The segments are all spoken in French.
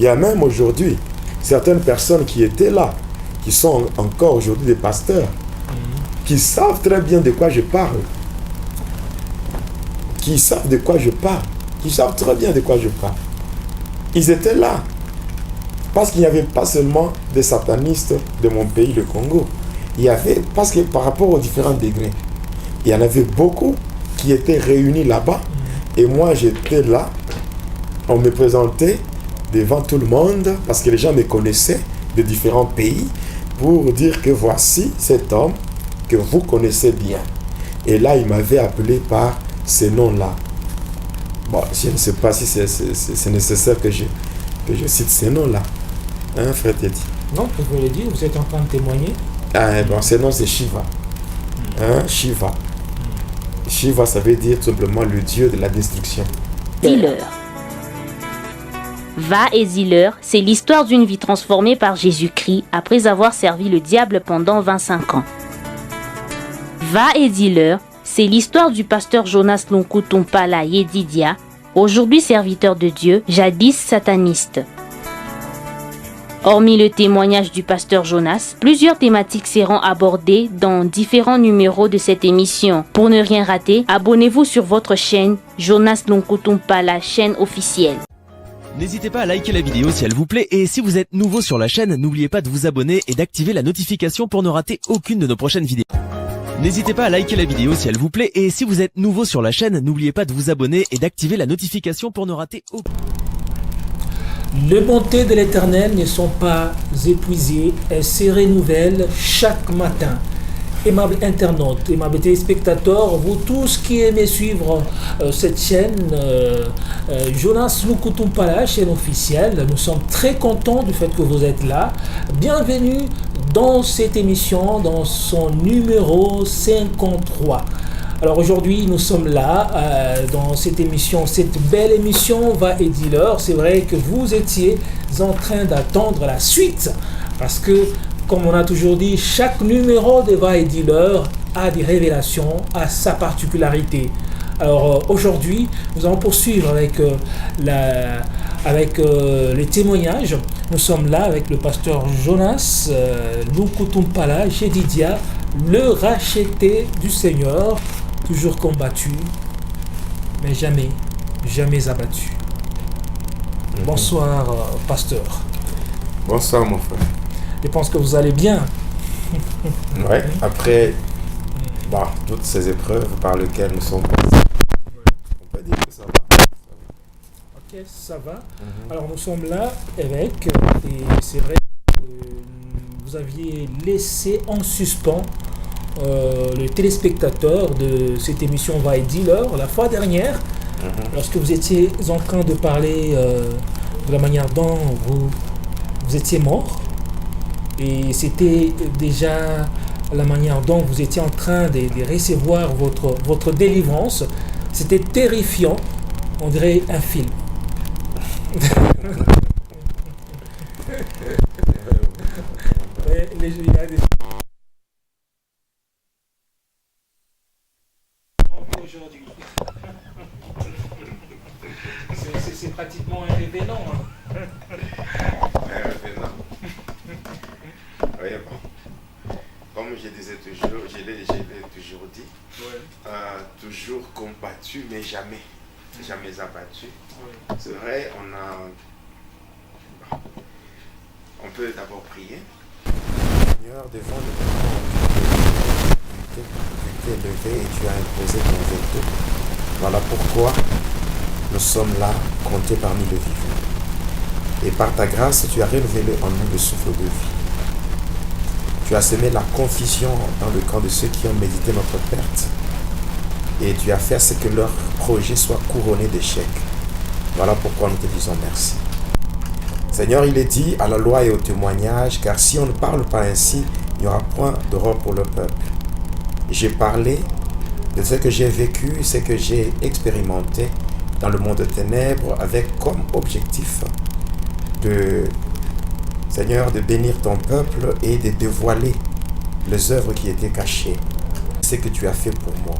Il y a même aujourd'hui certaines personnes qui étaient là, qui sont encore aujourd'hui des pasteurs, qui savent très bien de quoi je parle. Qui savent de quoi je parle. Qui savent très bien de quoi je parle. Ils étaient là. Parce qu'il n'y avait pas seulement des satanistes de mon pays, le Congo. Il y avait, parce que par rapport aux différents degrés, il y en avait beaucoup qui étaient réunis là-bas. Et moi, j'étais là. On me présentait devant tout le monde, parce que les gens me connaissaient de différents pays, pour dire que voici cet homme que vous connaissez bien. Et là, il m'avait appelé par ces noms-là. Bon, je ne sais pas si c'est nécessaire que je cite ces noms-là. Hein, frère Teddy? Non, vous pouvez le dire, vous êtes en train de témoigner. Ah, bon, ce nom, c'est Shiva. Hein, Shiva. Shiva, ça veut dire tout simplement le dieu de la destruction. Dealer. Va et Dealer, c'est l'histoire d'une vie transformée par Jésus-Christ après avoir servi le diable pendant 25 ans. Va et Dealer, c'est l'histoire du pasteur Jonas Lonkutumpala Yedidia, aujourd'hui serviteur de Dieu, jadis sataniste. Hormis le témoignage du pasteur Jonas, plusieurs thématiques seront abordées dans différents numéros de cette émission. Pour ne rien rater, abonnez-vous sur votre chaîne Jonas Lonkutumpala, chaîne officielle. N'hésitez pas à liker la vidéo si elle vous plaît et si vous êtes nouveau sur la chaîne, n'oubliez pas de vous abonner et d'activer la notification pour ne rater aucune de nos prochaines vidéos. N'hésitez pas à liker la vidéo si elle vous plaît et si vous êtes nouveau sur la chaîne, n'oubliez pas de vous abonner et d'activer la notification pour ne rater aucune. Les bontés de l'Éternel ne sont pas épuisées, elles se renouvellent chaque matin. Aimables internautes, aimables téléspectateurs, vous tous qui aimez suivre cette chaîne, Jonas Lonkutumpala, chaîne officielle, nous sommes très contents du fait que vous êtes là. Bienvenue dans cette émission, dans son numéro 53. Alors aujourd'hui, nous sommes là dans cette émission, cette belle émission Va et Dealer. C'est vrai que vous étiez en train d'attendre la suite parce que, comme on a toujours dit, chaque numéro de Va et Dealer a des révélations, a sa particularité. Alors aujourd'hui, nous allons poursuivre avec, les témoignages. Nous sommes là avec le pasteur Jonas Lonkutumpala Yedidia, le racheté du Seigneur, toujours combattu, mais jamais abattu. Bonsoir, pasteur. Bonsoir, mon frère. Je pense que vous allez bien. Ouais, après toutes ces épreuves par lesquelles nous sommes passés, on peut dire que ça va. Ok, ça va. Alors nous sommes là avec, et c'est vrai que vous aviez laissé en suspens le téléspectateur de cette émission Va et Dealer la fois dernière, lorsque vous étiez en train de parler de la manière dont vous étiez mort. Et c'était déjà la manière dont vous étiez en train de recevoir votre délivrance. C'était terrifiant. On dirait un film. Aujourd'hui. C'est pratiquement un révélant. Oui, bon. Comme je disais toujours, je l'ai toujours dit, toujours combattu, mais jamais abattu. Oui. C'est vrai, on peut d'abord prier. Seigneur, devant le moment, tu t'es levé et tu as imposé ton veto. Voilà pourquoi nous sommes là, comptés parmi les vivants. Et par ta grâce, tu as renouvelé en nous le souffle de vie. Tu as semé la confusion dans le camp de ceux qui ont médité notre perte. Et tu as fait ce que leur projet soit couronné d'échecs. Voilà pourquoi nous te disons merci. Seigneur, il est dit à la loi et au témoignage, car si on ne parle pas ainsi, il n'y aura point d'Europe pour le peuple. J'ai parlé de ce que j'ai vécu, ce que j'ai expérimenté dans le monde des ténèbres, avec comme objectif Seigneur, de bénir ton peuple et de dévoiler les œuvres qui étaient cachées. Ce que tu as fait pour moi.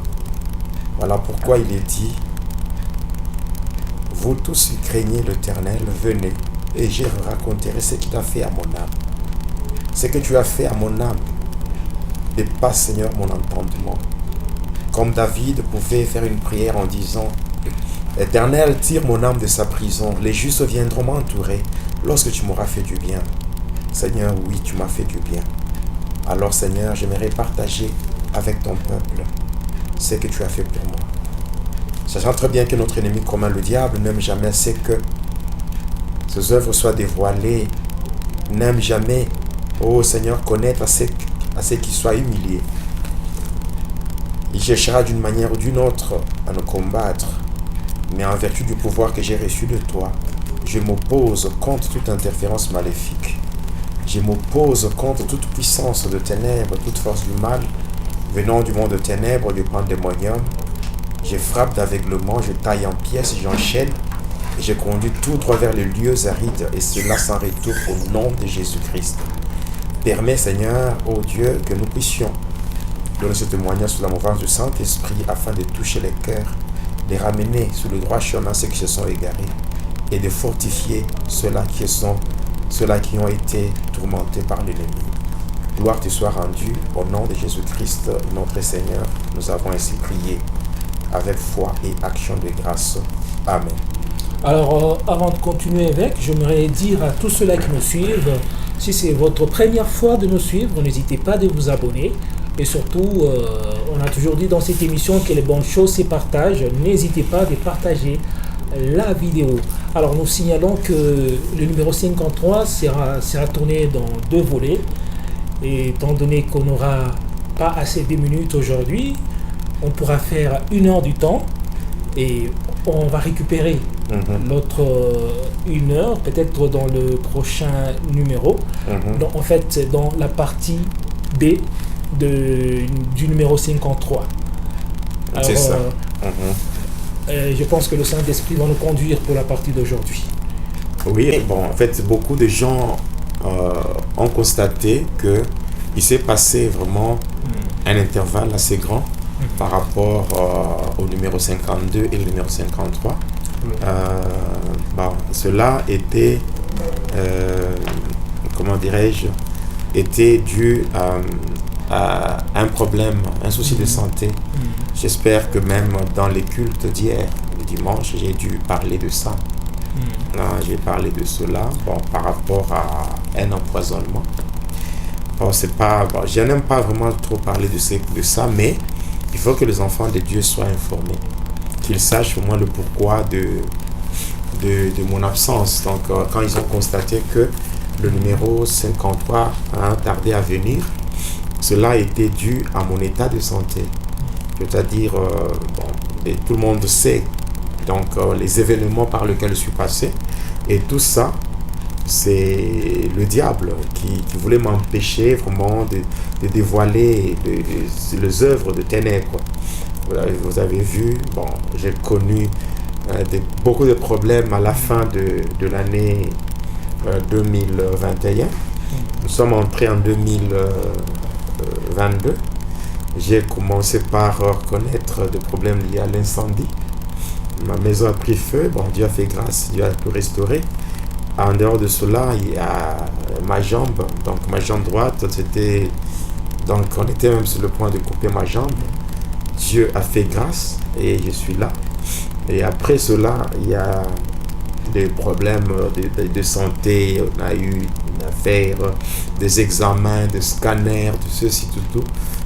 Voilà pourquoi il est dit, vous tous qui craignez l'Éternel, venez, et je raconterai ce que tu as fait à mon âme. Ce que tu as fait à mon âme dépasse, Seigneur, mon entendement. Comme David pouvait faire une prière en disant « Éternel, tire mon âme de sa prison, les justes viendront m'entourer lorsque tu m'auras fait du bien. » Seigneur, oui, tu m'as fait du bien. Alors, Seigneur, j'aimerais partager avec ton peuple ce que tu as fait pour moi. Sachant très bien que notre ennemi commun, le diable, n'aime jamais ce que ses œuvres soient dévoilées, n'aime jamais, oh Seigneur, connaître à ceux qui soient humiliés. Il cherchera d'une manière ou d'une autre à nous combattre, mais en vertu du pouvoir que j'ai reçu de toi, je m'oppose contre toute interférence maléfique. Je m'oppose contre toute puissance de ténèbres, toute force du mal, venant du monde de ténèbres, du pandémonium. Je frappe d'aveuglement, je taille en pièces, j'enchaîne, et je conduis tout droit vers les lieux arides, et cela sans retour au nom de Jésus-Christ. Permets, Seigneur, ô Dieu, que nous puissions donner ce témoignage sous la mouvance du Saint-Esprit afin de toucher les cœurs, de ramener sur le droit chemin ceux qui se sont égarés et de fortifier ceux-là qui ont été tourmentés par l'ennemi. Gloire te soit rendue au nom de Jésus-Christ, notre Seigneur. Nous avons ainsi prié avec foi et action de grâce. Amen. Alors, avant de continuer avec, j'aimerais dire à tous ceux-là qui nous suivent, si c'est votre première fois de nous suivre, n'hésitez pas de vous abonner. Et surtout, on a toujours dit dans cette émission que les bonnes choses se partagent. N'hésitez pas de partager la vidéo. Alors, nous signalons que le numéro 53 sera tourné dans 2 volets. Et étant donné qu'on n'aura pas assez de minutes aujourd'hui, on pourra faire 1 heure du temps et on va récupérer l'autre 1 heure, peut-être dans le prochain numéro. Donc, en fait, dans la partie B du numéro 53. Alors, c'est ça. Je pense que le Saint-Esprit va nous conduire pour la partie d'aujourd'hui. Oui, bon, en fait, beaucoup de gens ont constaté qu'il s'est passé vraiment un intervalle assez grand par rapport au numéro 52 et le numéro 53. Cela était, comment dirais-je, était dû à un problème, un souci de santé. J'espère que même dans les cultes d'hier, le dimanche, j'ai dû parler de ça. J'ai parlé de cela, par rapport à un empoisonnement. Je n'aime pas vraiment trop parler de ça, mais il faut que les enfants de Dieu soient informés, qu'ils sachent au moins le pourquoi de mon absence. Donc, quand ils ont constaté que le numéro 53 a tardé à venir, cela était dû à mon état de santé. C'est-à-dire, tout le monde sait donc les événements par lesquels je suis passé. Et tout ça, c'est le diable qui voulait m'empêcher vraiment de dévoiler les œuvres de ténèbres. Vous avez vu, j'ai connu beaucoup de problèmes à la fin de l'année 2021. Nous sommes entrés en 2022. J'ai commencé par reconnaître des problèmes liés à l'incendie. Ma maison a pris feu. Dieu a fait grâce, Dieu a tout restauré. En dehors de cela, il y a ma jambe. Donc ma jambe droite, on était même sur le point de couper ma jambe. Dieu a fait grâce et je suis là. Et après cela, il y a des problèmes de santé. On a eu une affaire, des examens, des scanners, de ceci, tout.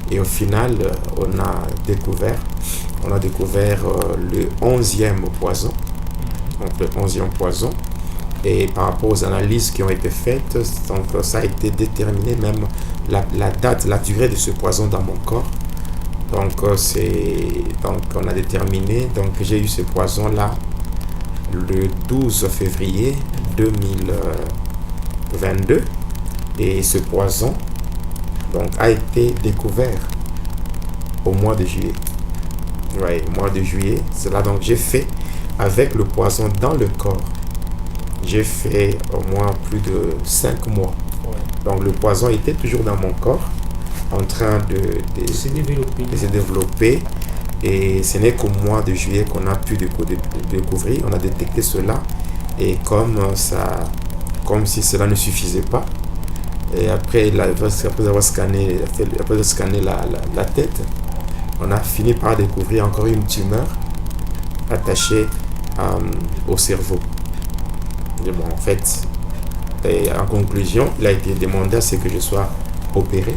Et au final, on a découvert le 11e poison. Donc le 11e poison. Et par rapport aux analyses qui ont été faites, donc ça a été déterminé même la date, la durée de ce poison dans mon corps. Donc on a déterminé, donc j'ai eu ce poison-là le 12 février 2022. Et ce poison donc a été découvert au mois de juillet. Oui, au mois de juillet. C'est là donc j'ai fait avec le poison dans le corps. J'ai fait au moins plus de 5 mois. Ouais. Donc le poison était toujours dans mon corps, en train de se développer. Et ce n'est qu'au mois de juillet qu'on a pu découvrir. On a détecté cela. Et comme ça comme si cela ne suffisait pas. Et après avoir scanné la tête, on a fini par découvrir encore une tumeur attachée au cerveau. Et bon, en fait, et en conclusion, il a été demandé à ce que je sois opéré.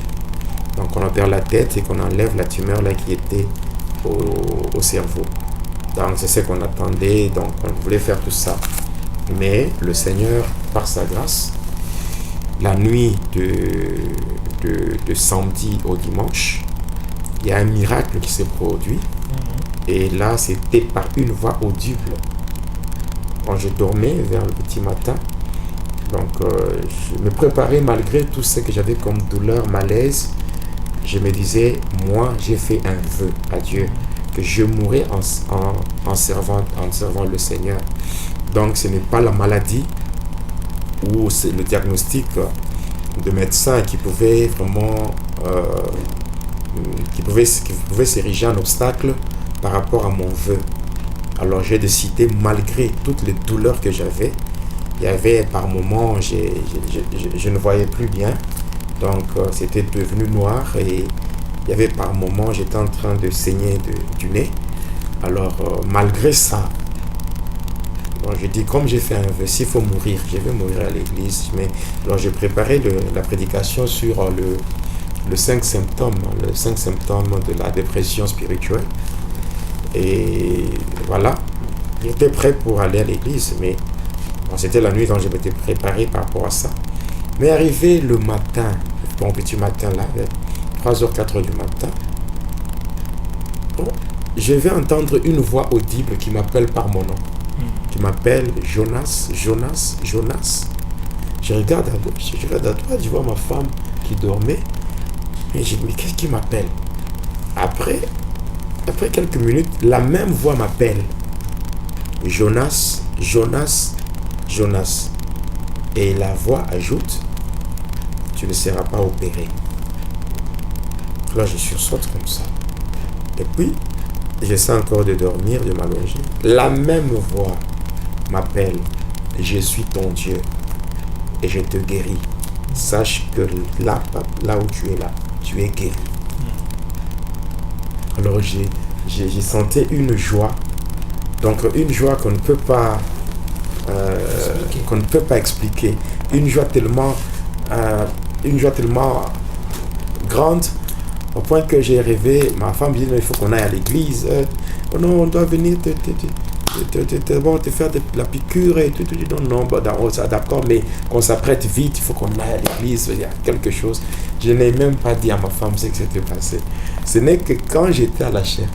Donc on opère la tête et qu'on enlève la tumeur là qui était au cerveau. Donc c'est ce qu'on attendait, donc on voulait faire tout ça. Mais le Seigneur, par sa grâce, la nuit de samedi au dimanche, il y a un miracle qui s'est produit. Et là, c'était par une voix audible. Quand je dormais vers le petit matin, donc je me préparais malgré tout ce que j'avais comme douleur, malaise. Je me disais, moi, j'ai fait un vœu à Dieu que je mourrai en servant le Seigneur. Donc, ce n'est pas la maladie ou c'est le diagnostic de médecin qui pouvait vraiment qui pouvait s'ériger en obstacle par rapport à mon vœu. Alors, j'ai décidé, malgré toutes les douleurs que j'avais, il y avait par moments, je ne voyais plus bien. Donc, c'était devenu noir et il y avait par moments, j'étais en train de saigner du nez. Alors, malgré ça, bon, je dis, comme j'ai fait un vœu, s'il faut mourir, je vais mourir à l'église. Mais alors, j'ai préparé la prédication sur le 5 symptômes de la dépression spirituelle. Et voilà, j'étais prêt pour aller à l'église, mais bon, c'était la nuit dont je m'étais préparé par rapport à ça. Mais arrivé le matin, bon petit matin là, vers 3h, 4h du matin, bon, je vais entendre une voix audible qui m'appelle par mon nom. Qui m'appelle Jonas, Jonas, Jonas. Je regarde à droite, je vois ma femme qui dormait. Et je dis, mais qu'est-ce qui m'appelle? Après quelques minutes, la même voix m'appelle. Jonas, Jonas, Jonas. Et la voix ajoute, tu ne seras pas opéré. Là, je sursaute comme ça. Et puis, j'essaie encore de dormir, de m'allonger. La même voix m'appelle, je suis ton Dieu et je te guéris. Sache que là où tu es là, tu es guéri. Alors j'ai senti une joie, donc une joie qu'on ne peut pas expliquer, une joie tellement grande au point que j'ai rêvé. Ma femme dit il faut qu'on aille à l'église. Oh non, on doit venir te faire de la piqûre et tout. Non, d'accord, mais qu'on s'apprête vite, il faut qu'on aille à l'église, il y a quelque chose. Je n'ai même pas dit à ma femme ce qui s'était passé. Ce n'est que quand j'étais à la chaire,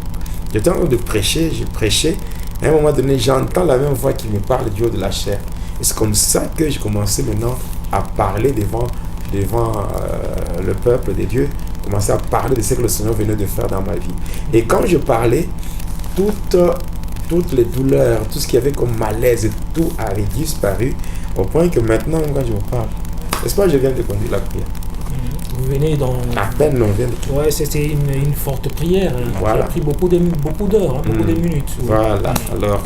j'étais en train de prêcher, je prêchais, à un moment donné, j'entends la même voix qui me parle du haut de la chaire. Et c'est comme ça que j'ai commencé maintenant à parler devant le peuple de Dieu, commencer à parler de ce que le Seigneur venait de faire dans ma vie. Et quand je parlais, toutes les douleurs, tout ce qu'il y avait comme malaise, tout avait disparu, au point que maintenant, quand je vous parle, n'est-ce pas, je viens de conduire la prière. Vous venez dans... À peine, on vient de... Ouais, c'était une forte prière. Voilà. Ça a pris beaucoup d'heures, beaucoup de minutes. Voilà. Alors,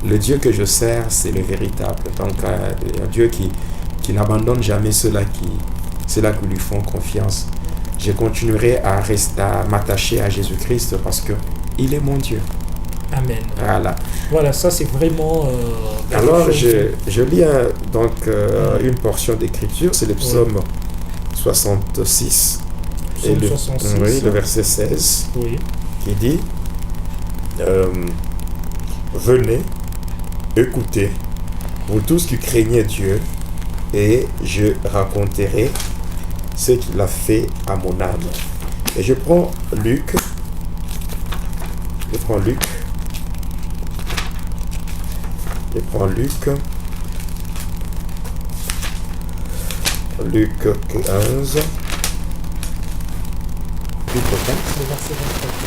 le Dieu que je sers, c'est le véritable. Donc, un Dieu qui n'abandonne jamais ceux-là qui lui font confiance. Je continuerai à m'attacher à Jésus-Christ parce que il est mon Dieu. Amen. Voilà, ça c'est vraiment... alors, je lis une portion d'écriture, c'est le psaume 66. Psaume 66. Oui, le verset 16, oui. Qui dit venez, écoutez, vous tous qui craignez Dieu, et je raconterai ce qu'il a fait à mon âme. Et je prends Luc. Luc 15.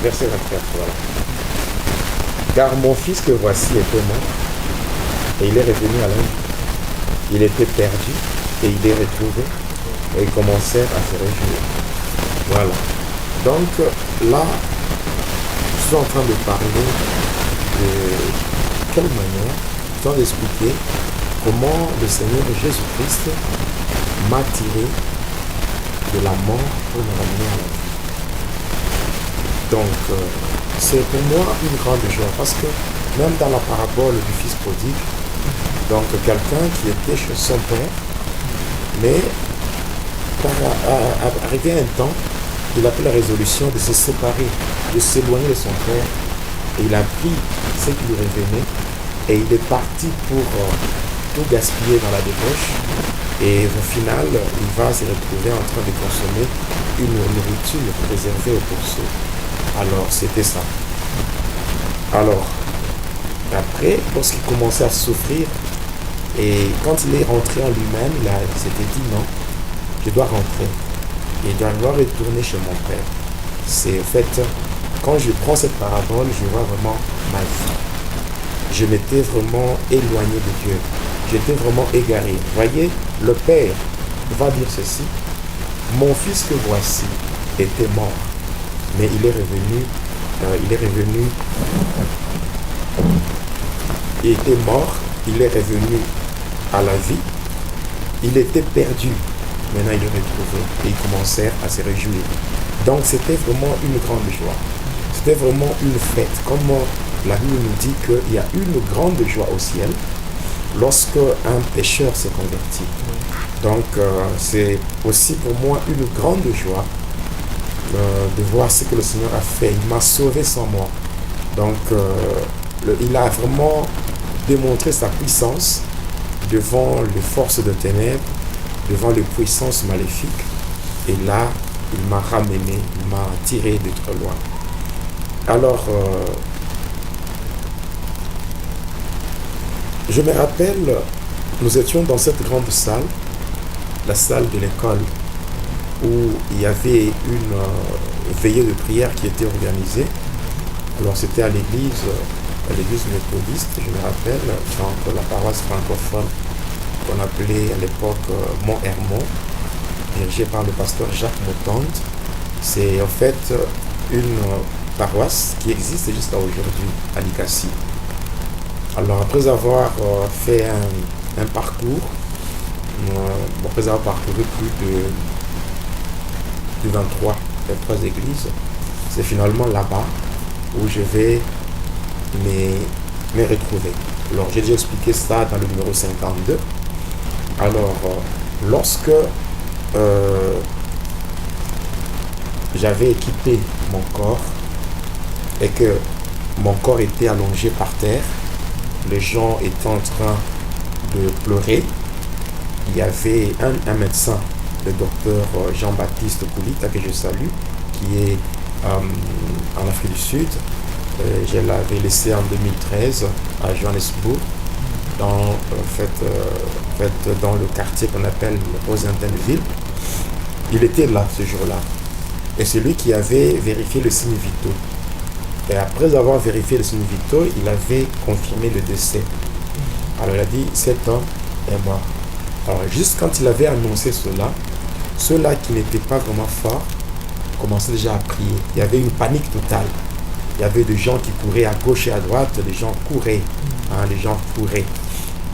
Verset 24, voilà. Car mon fils que voici était mort, et il est revenu à la vie. Il était perdu, et il est retrouvé, et ils commencèrent à se réjouir. Voilà. Donc, là, je suis en train de parler de quelle manière, en train d'expliquer comment le Seigneur Jésus-Christ m'a tiré de la mort pour me ramener à la vie. Donc, c'est pour moi une grande joie parce que même dans la parabole du fils prodigue, donc quelqu'un qui était chez son père, mais arrivé un temps, il a pris la résolution de se séparer, de s'éloigner de son père. Et il a pris ce qui lui revenait et il est parti pour tout gaspiller dans la débauche. Et au final, il va se retrouver en train de consommer une nourriture réservée aux pourceaux. Alors, c'était ça. Alors, après, lorsqu'il commençait à souffrir, et quand il est rentré en lui-même, il s'était dit non, je dois rentrer. Et je dois retourner chez mon père. C'est en fait, quand je prends cette parabole, je vois vraiment ma vie. Je m'étais vraiment éloigné de Dieu. J'étais vraiment égaré. Vous voyez, le père va dire ceci. Mon fils que voici était mort. Mais il est revenu. Il était mort. Il est revenu à la vie. Il était perdu. Maintenant, il est retrouvé. Et ils commencèrent à se réjouir. Donc, c'était vraiment une grande joie. C'était vraiment une fête. Comme la Bible nous dit qu'il y a une grande joie au ciel lorsque un pécheur s'est converti. Donc, c'est aussi pour moi une grande joie de voir ce que le Seigneur a fait. Il m'a sauvé sans moi. Donc, il a vraiment démontré sa puissance devant les forces de ténèbres, devant les puissances maléfiques. Et là, il m'a ramené, il m'a tiré de très loin. Alors, je me rappelle, nous étions dans cette grande salle, la salle de l'école, où il y avait une veillée de prière qui était organisée. Alors, c'était à l'église méthodiste, je me rappelle, dans la paroisse francophone qu'on appelait à l'époque Mont-Hermont, dirigée par le pasteur Jacques Moutante. C'est en fait une paroisse qui existe jusqu'à aujourd'hui à Likasi. Alors après avoir fait un parcours, après avoir parcouru plus de 23 églises, c'est finalement là-bas où je vais me retrouver. Alors j'ai déjà expliqué ça dans le numéro 52. Alors lorsque j'avais équipé mon corps et que mon corps était allongé par terre, les gens étaient en train de pleurer. Il y avait un médecin, le docteur Jean-Baptiste Koulita, que je salue, qui est en Afrique du Sud. Je l'avais laissé en 2013 à Johannesburg, dans le quartier qu'on appelle Rosentenville. Il était là ce jour-là. Et c'est lui qui avait vérifié le signe vitaux. Et après avoir vérifié le signe vitaux, il avait confirmé le décès. Alors il a dit, cet homme est mort. Alors juste quand il avait annoncé cela, ceux-là qui n'étaient pas vraiment forts commençaient déjà à prier. Il y avait une panique totale. Il y avait des gens qui couraient à gauche et à droite, les gens couraient. Les gens couraient.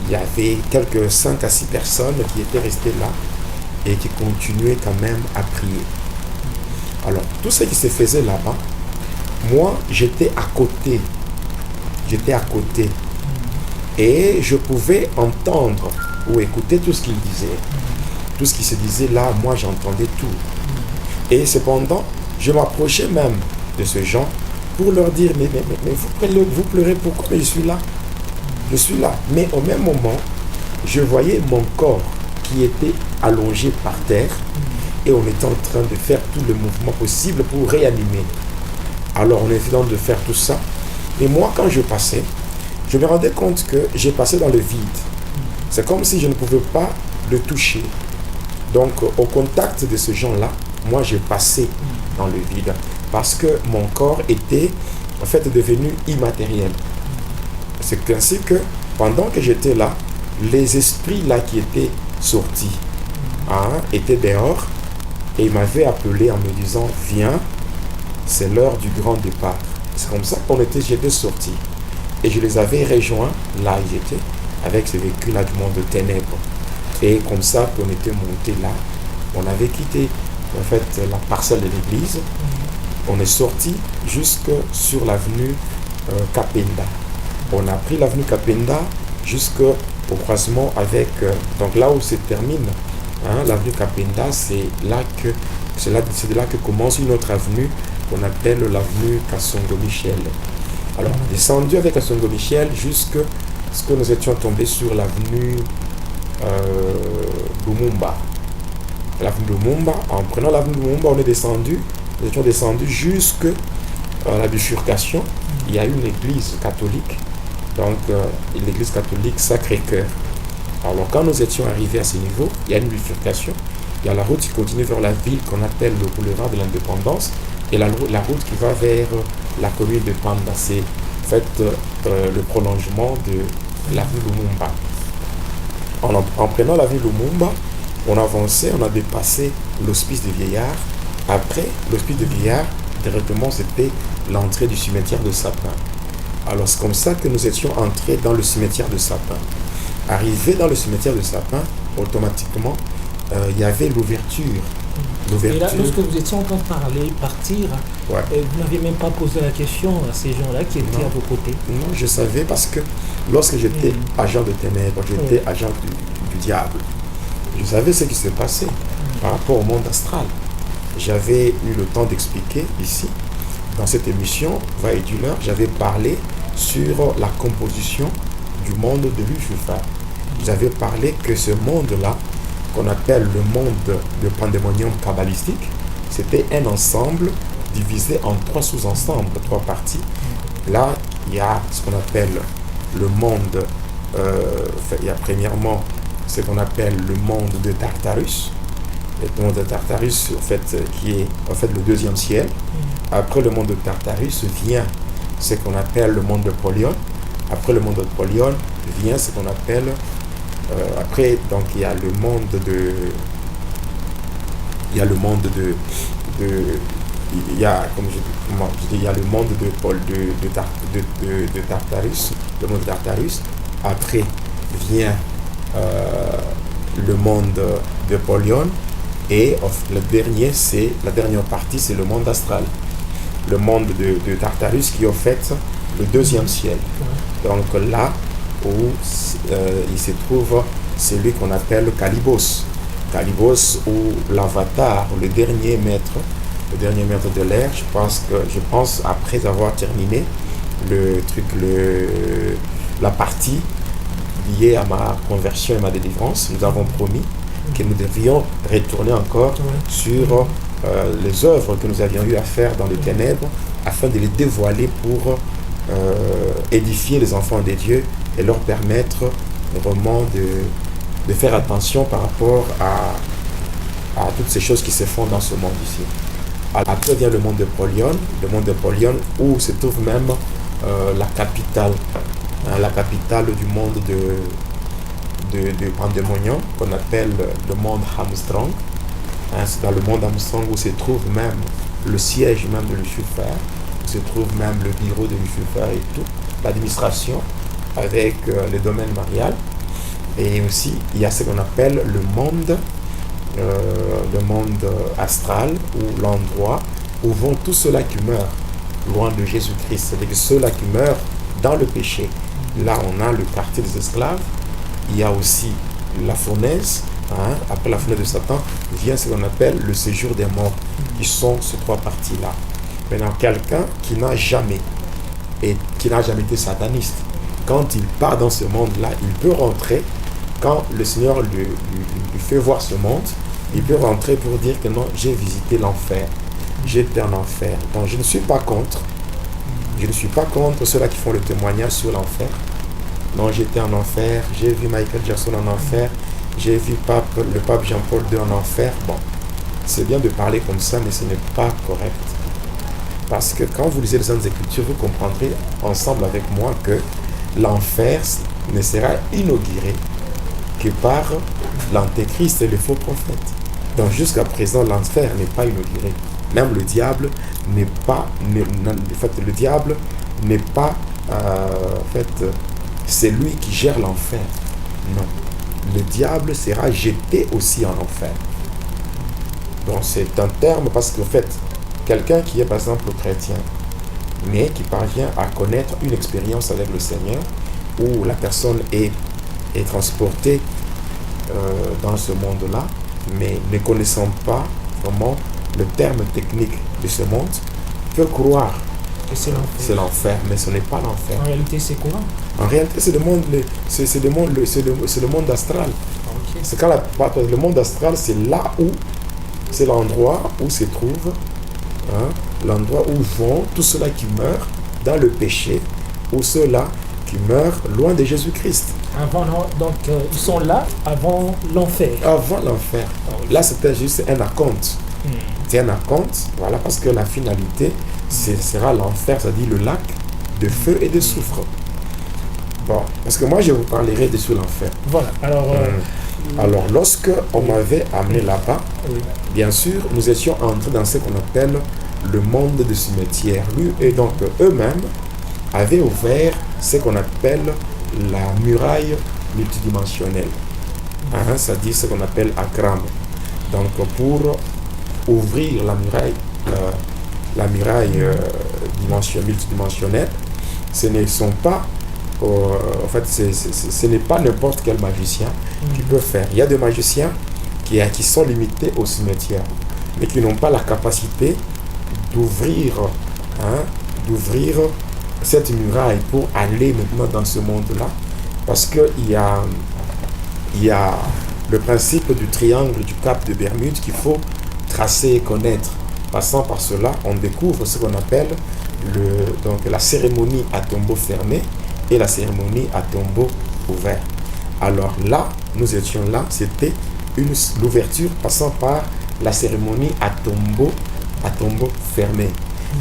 Il y avait quelques 5 à 6 personnes qui étaient restées là et qui continuaient quand même à prier. Alors, tout ce qui se faisait là-bas, moi, j'étais à côté. Et je pouvais entendre ou écouter tout ce qu'il disait. Tout ce qui se disait là, moi, j'entendais tout. Et cependant, je m'approchais même de ces gens pour leur dire, mais vous pleurez pourquoi? Mais je suis là. Je suis là. Mais au même moment, je voyais mon corps qui était allongé par terre et on était en train de faire tout le mouvement possible pour réanimer. Alors on était en train de faire tout ça. Et moi, quand je passais, je me rendais compte que j'ai passé dans le vide. C'est comme si je ne pouvais pas le toucher. Donc au contact de ces gens-là, moi j'ai passé dans le vide parce que mon corps était en fait devenu immatériel. C'est ainsi que pendant que j'étais là, les esprits là qui étaient sortis étaient dehors et ils m'avaient appelé en me disant, viens, c'est l'heure du grand départ. C'est comme ça j'étais sorti. Et je les avais rejoints là où ils étaient. avec ce véhicule-là du monde de ténèbres. Et comme ça, on était monté là, on avait quitté en fait la parcelle de l'église, on est sorti jusque sur l'avenue Kapenda. On a pris l'avenue Kapenda jusqu'au croisement avec, donc là où se termine l'avenue Kapenda, c'est de là que commence une autre avenue qu'on appelle l'avenue Kassongo Michel. Alors, descendu avec Kassongo Michel jusqu'à ce que nous étions tombés sur l'avenue Lumumba. L'avenue Lumumba, en prenant l'avenue Lumumba, nous étions descendus jusqu'à la bifurcation. Il y a une église catholique, donc l'église catholique Sacré-Cœur. Alors quand nous étions arrivés à ce niveau, il y a une bifurcation, il y a la route qui continue vers la ville qu'on appelle le boulevard de l'Indépendance, et la route qui va vers la commune de Panda. C'est en fait le prolongement de l'avenue Lumumba. En prenant l'avenue Lumumba, on avançait, on a dépassé l'hospice des vieillards. Après l'hospice des vieillards, directement c'était l'entrée du cimetière de Sapin. Alors c'est comme ça que nous étions entrés dans le cimetière de Sapin. Arrivé dans le cimetière de Sapin, automatiquement, il y avait l'ouverture. Et là, lorsque vous étiez en train de partir, vous n'aviez même pas posé la question à ces gens-là qui étaient à vos côtés? Non, je savais parce que lorsque j'étais agent de ténèbres, j'étais agent du diable. Je savais ce qui se passait par rapport au monde astral. J'avais eu le temps d'expliquer ici, dans cette émission, Va et Duleur, j'avais parlé sur la composition du monde de Lucifer. J'avais parlé que ce monde-là, qu'on appelle le monde de pandémonium kabbalistique, c'était un ensemble divisé en 3 sous-ensembles, 3 parties. Là, il y a ce qu'on appelle le monde, il y a premièrement ce qu'on appelle le monde de Tartarus. Le monde de Tartarus, en fait, qui est en fait le 2e ciel. Après le monde de Tartarus vient ce qu'on appelle le monde de Polion. Après le monde de Polion vient ce qu'on appelle après, donc il y a le monde de il y a le monde de il y a comme je dis, il y a le monde de Tartarus, le monde de Tartarus. Après vient le monde de Polion, et la dernière partie, c'est le monde astral, le monde de Tartarus, qui est en fait le 2e ciel. Donc là où il se trouve celui qu'on appelle Calibos, ou l'avatar, le dernier maître de l'air. Je pense après avoir terminé la partie liée à ma conversion et ma délivrance, nous avons promis que nous devions retourner encore sur les œuvres que nous avions eu à faire dans les ténèbres, afin de les dévoiler pour édifier les enfants de Dieu et leur permettre vraiment de faire attention par rapport à toutes ces choses qui se font dans ce monde ici. Après vient le monde de Polion, où se trouve même la capitale du monde de Pandémonium, qu'on appelle le monde Armstrong. C'est dans le monde Armstrong où se trouve même le siège même de Lucifer, où se trouve même le bureau de Lucifer et tout, l'administration avec les domaines mariales. Et aussi, il y a ce qu'on appelle le monde astral, ou l'endroit où vont tous ceux-là qui meurent loin de Jésus-Christ, c'est-à-dire ceux-là qui meurent dans le péché. Là, on a le quartier des esclaves. Il y a aussi la fournaise. Après la fournaise de Satan vient ce qu'on appelle le séjour des morts, qui sont ces 3 parties-là. Maintenant, quelqu'un qui n'a jamais été sataniste, quand il part dans ce monde-là, il peut rentrer. Quand le Seigneur lui fait voir ce monde, il peut rentrer pour dire que non, j'ai visité l'enfer, j'étais en enfer. Donc je ne suis pas contre. Je ne suis pas contre ceux-là qui font le témoignage sur l'enfer. Non, j'étais en enfer, j'ai vu Michael Jackson en enfer, j'ai vu le pape Jean-Paul II en enfer. Bon, c'est bien de parler comme ça, mais ce n'est pas correct. Parce que quand vous lisez les Saintes Écritures, vous comprendrez ensemble avec moi que l'enfer ne sera inauguré que par l'antéchrist et les faux prophètes. Donc jusqu'à présent, l'enfer n'est pas inauguré. Même le diable n'est pas, le diable n'est pas c'est lui qui gère l'enfer. Non. Le diable sera jeté aussi en enfer. Donc c'est un terme parce qu'en fait, quelqu'un qui est par exemple chrétien, mais qui parvient à connaître une expérience avec le Seigneur, où la personne est transportée dans ce monde-là, mais ne connaissant pas vraiment le terme technique de ce monde, peut croire que c'est l'enfer, mais ce n'est pas l'enfer. En réalité, c'est quoi? En réalité, c'est le monde astral. Okay. C'est quand le monde astral, c'est l'endroit où se trouve, l'endroit où vont tous ceux-là qui meurent dans le péché, ou ceux-là qui meurent loin de Jésus-Christ. Donc, ils sont là avant l'enfer. Avant l'enfer. Okay. Là, c'était juste un acompte. C'est un acompte, voilà, parce que la finalité, ce sera l'enfer, c'est-à-dire le lac de feu et de soufre. Bon, parce que moi, je vous parlerai de sur l'enfer. Voilà, alors, lorsque on m'avait amené là-bas, bien sûr, nous étions entrés dans ce qu'on appelle le monde du cimetière. Et donc, eux-mêmes avaient ouvert ce qu'on appelle la muraille multidimensionnelle. C'est-à-dire ce qu'on appelle Akram. Donc, pour ouvrir la muraille multidimensionnelle, ce ne sont pas en fait, ce n'est pas n'importe quel magicien qui peut faire. Il y a des magiciens qui sont limités au cimetière, mais qui n'ont pas la capacité d'ouvrir cette muraille pour aller maintenant dans ce monde-là, parce qu'il y a le principe du triangle du Cap de Bermude qu'il faut tracer et connaître. Passant par cela, on découvre ce qu'on appelle la cérémonie à tombeau fermé et la cérémonie à tombeau ouvert. Alors là, nous étions là, c'était l'ouverture passant par la cérémonie à tombeau fermé.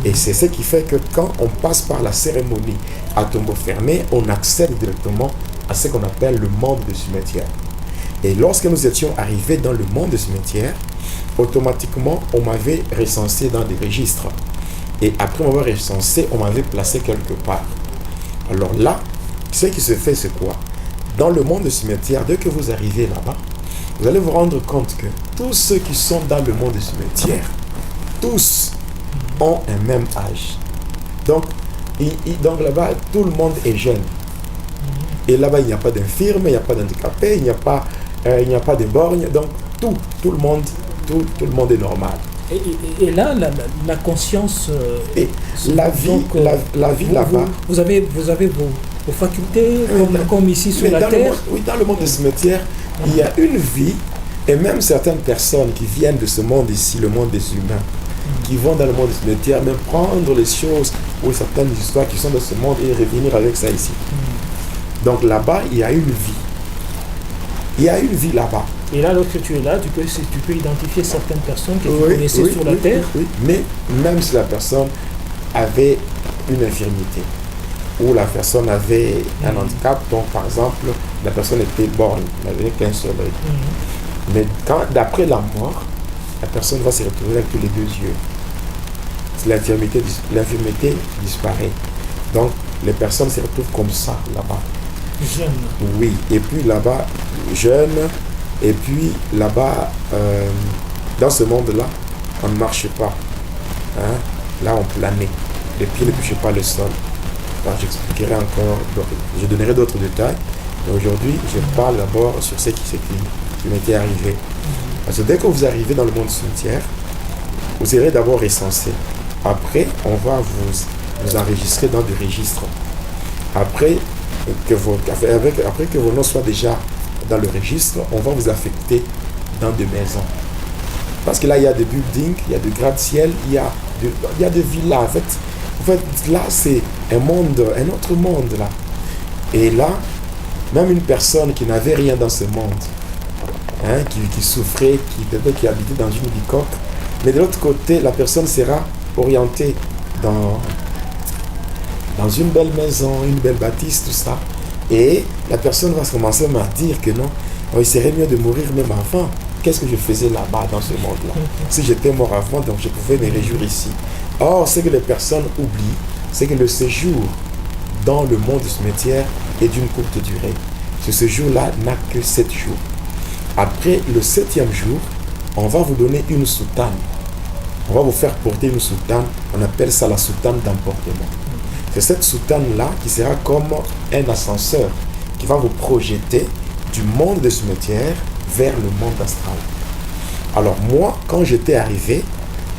Et c'est ce qui fait que quand on passe par la cérémonie à tombeau fermé, on accède directement à ce qu'on appelle le monde du cimetière. Et lorsque nous étions arrivés dans le monde du cimetière, automatiquement, on m'avait recensé dans des registres. Et après m'avoir recensé, on m'avait placé quelque part. Alors là, ce qui se fait, c'est quoi? Dans le monde du cimetière, dès que vous arrivez là-bas, vous allez vous rendre compte que tous ceux qui sont dans le monde du cimetière, tous ont un même âge. Donc là-bas, tout le monde est jeune. Et là-bas, il n'y a pas d'infirme, il n'y a pas d'handicapé, il n'y a pas de borgne. Donc tout le monde est normal. Et là, la conscience... et la vie là-bas... Vous avez vos facultés comme ici sur la Terre. Dans le monde du cimetière, il y a une vie, et même certaines personnes qui viennent de ce monde ici, le monde des humains, qui vont dans le monde du cimetière, même prendre les choses ou certaines histoires qui sont dans ce monde et revenir avec ça ici. Donc là-bas, il y a une vie. Il y a une vie là-bas. Et là, lorsque tu es là, tu peux identifier certaines personnes que tu connaissais sur la Terre. Oui, mais même si la personne avait une infirmité ou la personne avait un handicap, donc par exemple, la personne était borgne, elle n'avait qu'un seul œil. Mais d'après la mort, la personne va se retrouver avec tous les deux yeux. L'infirmité disparaît. Donc, les personnes se retrouvent comme ça, là-bas. Jeune. Oui, et puis là-bas, jeune, et puis là-bas, dans ce monde-là, on ne marche pas. Là, on planait. Les pieds ne touchaient pas le sol. Alors, j'expliquerai encore, je donnerai d'autres détails. Mais aujourd'hui, je parle d'abord sur ce qui m'était arrivé. Parce que dès que vous arrivez dans le monde cimetière, vous serez d'abord recensé. Après, on va vous enregistrer dans des registres. Après que vos noms soient déjà dans le registre, on va vous affecter dans des maisons. Parce que là, il y a des buildings, il y a des gratte-ciel, il y a des villas. En fait, là, c'est un autre monde, là. Et là, même une personne qui n'avait rien dans ce monde, qui souffrait, qui habitait dans une bicoque, mais de l'autre côté, la personne sera orientée dans une belle maison, une belle bâtisse, tout ça. Et la personne va commencer à dire que non, il serait mieux de mourir même avant. Qu'est-ce que je faisais là-bas, dans ce monde-là? Si j'étais mort avant, donc je pouvais me réjouir ici. Or, ce que les personnes oublient, c'est que le séjour dans le monde du cimetière est d'une courte durée. Ce séjour-là n'a que 7 jours. Après le 7e jour, on va vous donner une soutane. On va vous faire porter une soutane. On appelle ça la soutane d'emportement. C'est cette soutane-là qui sera comme un ascenseur qui va vous projeter du monde des cimetières vers le monde astral. Alors moi, quand j'étais arrivé,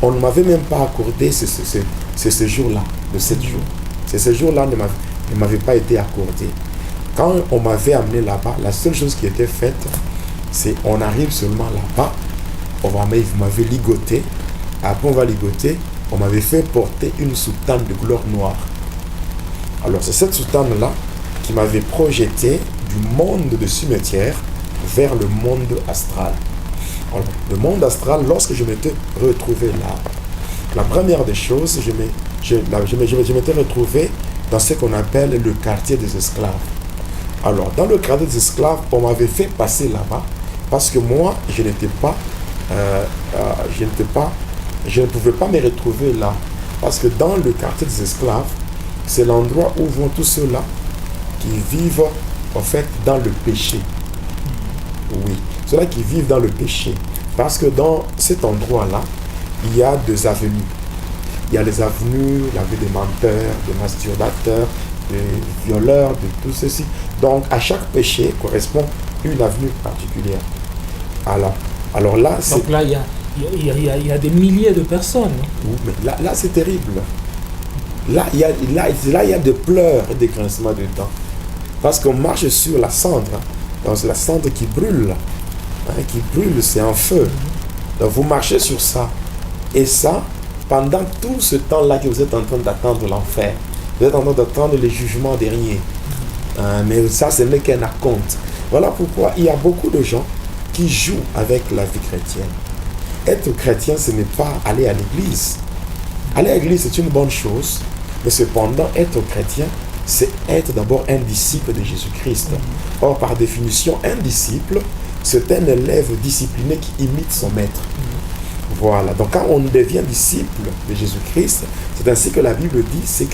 on ne m'avait même pas accordé ce séjour-là, de 7 jours. Ce séjour-là ne m'avait pas été accordé. Quand on m'avait amené là-bas, la seule chose qui était faite, c'est on arrive seulement là-bas, vous m'avez ligoté, après on va ligoter, on m'avait fait porter une soutane de couleur noire. Alors c'est cette soutane-là qui m'avait projeté du monde de cimetière vers le monde astral. Alors, le monde astral, lorsque je m'étais retrouvé là, la première des choses, je m'étais retrouvé dans ce qu'on appelle le quartier des esclaves. Alors, dans le quartier des esclaves, on m'avait fait passer là-bas parce que moi, je ne pouvais pas me retrouver là. Parce que dans le quartier des esclaves, c'est l'endroit où vont tous ceux-là qui vivent en fait dans le péché. Oui, ceux-là qui vivent dans le péché. Parce que dans cet endroit-là, il y a deux avenues. Il y a les avenues, l'avenue des menteurs, des masturbateurs, des violeurs, de tout ceci. Donc, à chaque péché correspond une avenue particulière. Alors là, c'est... Donc là, il y a des milliers de personnes. Oui, mais là c'est terrible. Là, il y a des pleurs et des grincements de dents. Parce qu'on marche sur la cendre. Donc, c'est la cendre qui brûle. Qui brûle, c'est un feu. Donc, vous marchez sur ça. Et ça, pendant tout ce temps-là que vous êtes en train d'attendre l'enfer, vous êtes en train d'attendre les jugements derniers. Mais ça, ce n'est qu'un acompte. Voilà pourquoi il y a beaucoup de gens qui jouent avec la vie chrétienne. Être chrétien, ce n'est pas aller à l'église. Aller à l'église, c'est une bonne chose. Mais cependant, être chrétien, c'est être d'abord un disciple de Jésus-Christ. Or, par définition, un disciple, c'est un élève discipliné qui imite son maître. Voilà. Donc, quand on devient disciple de Jésus-Christ, c'est ainsi que la Bible dit, c'est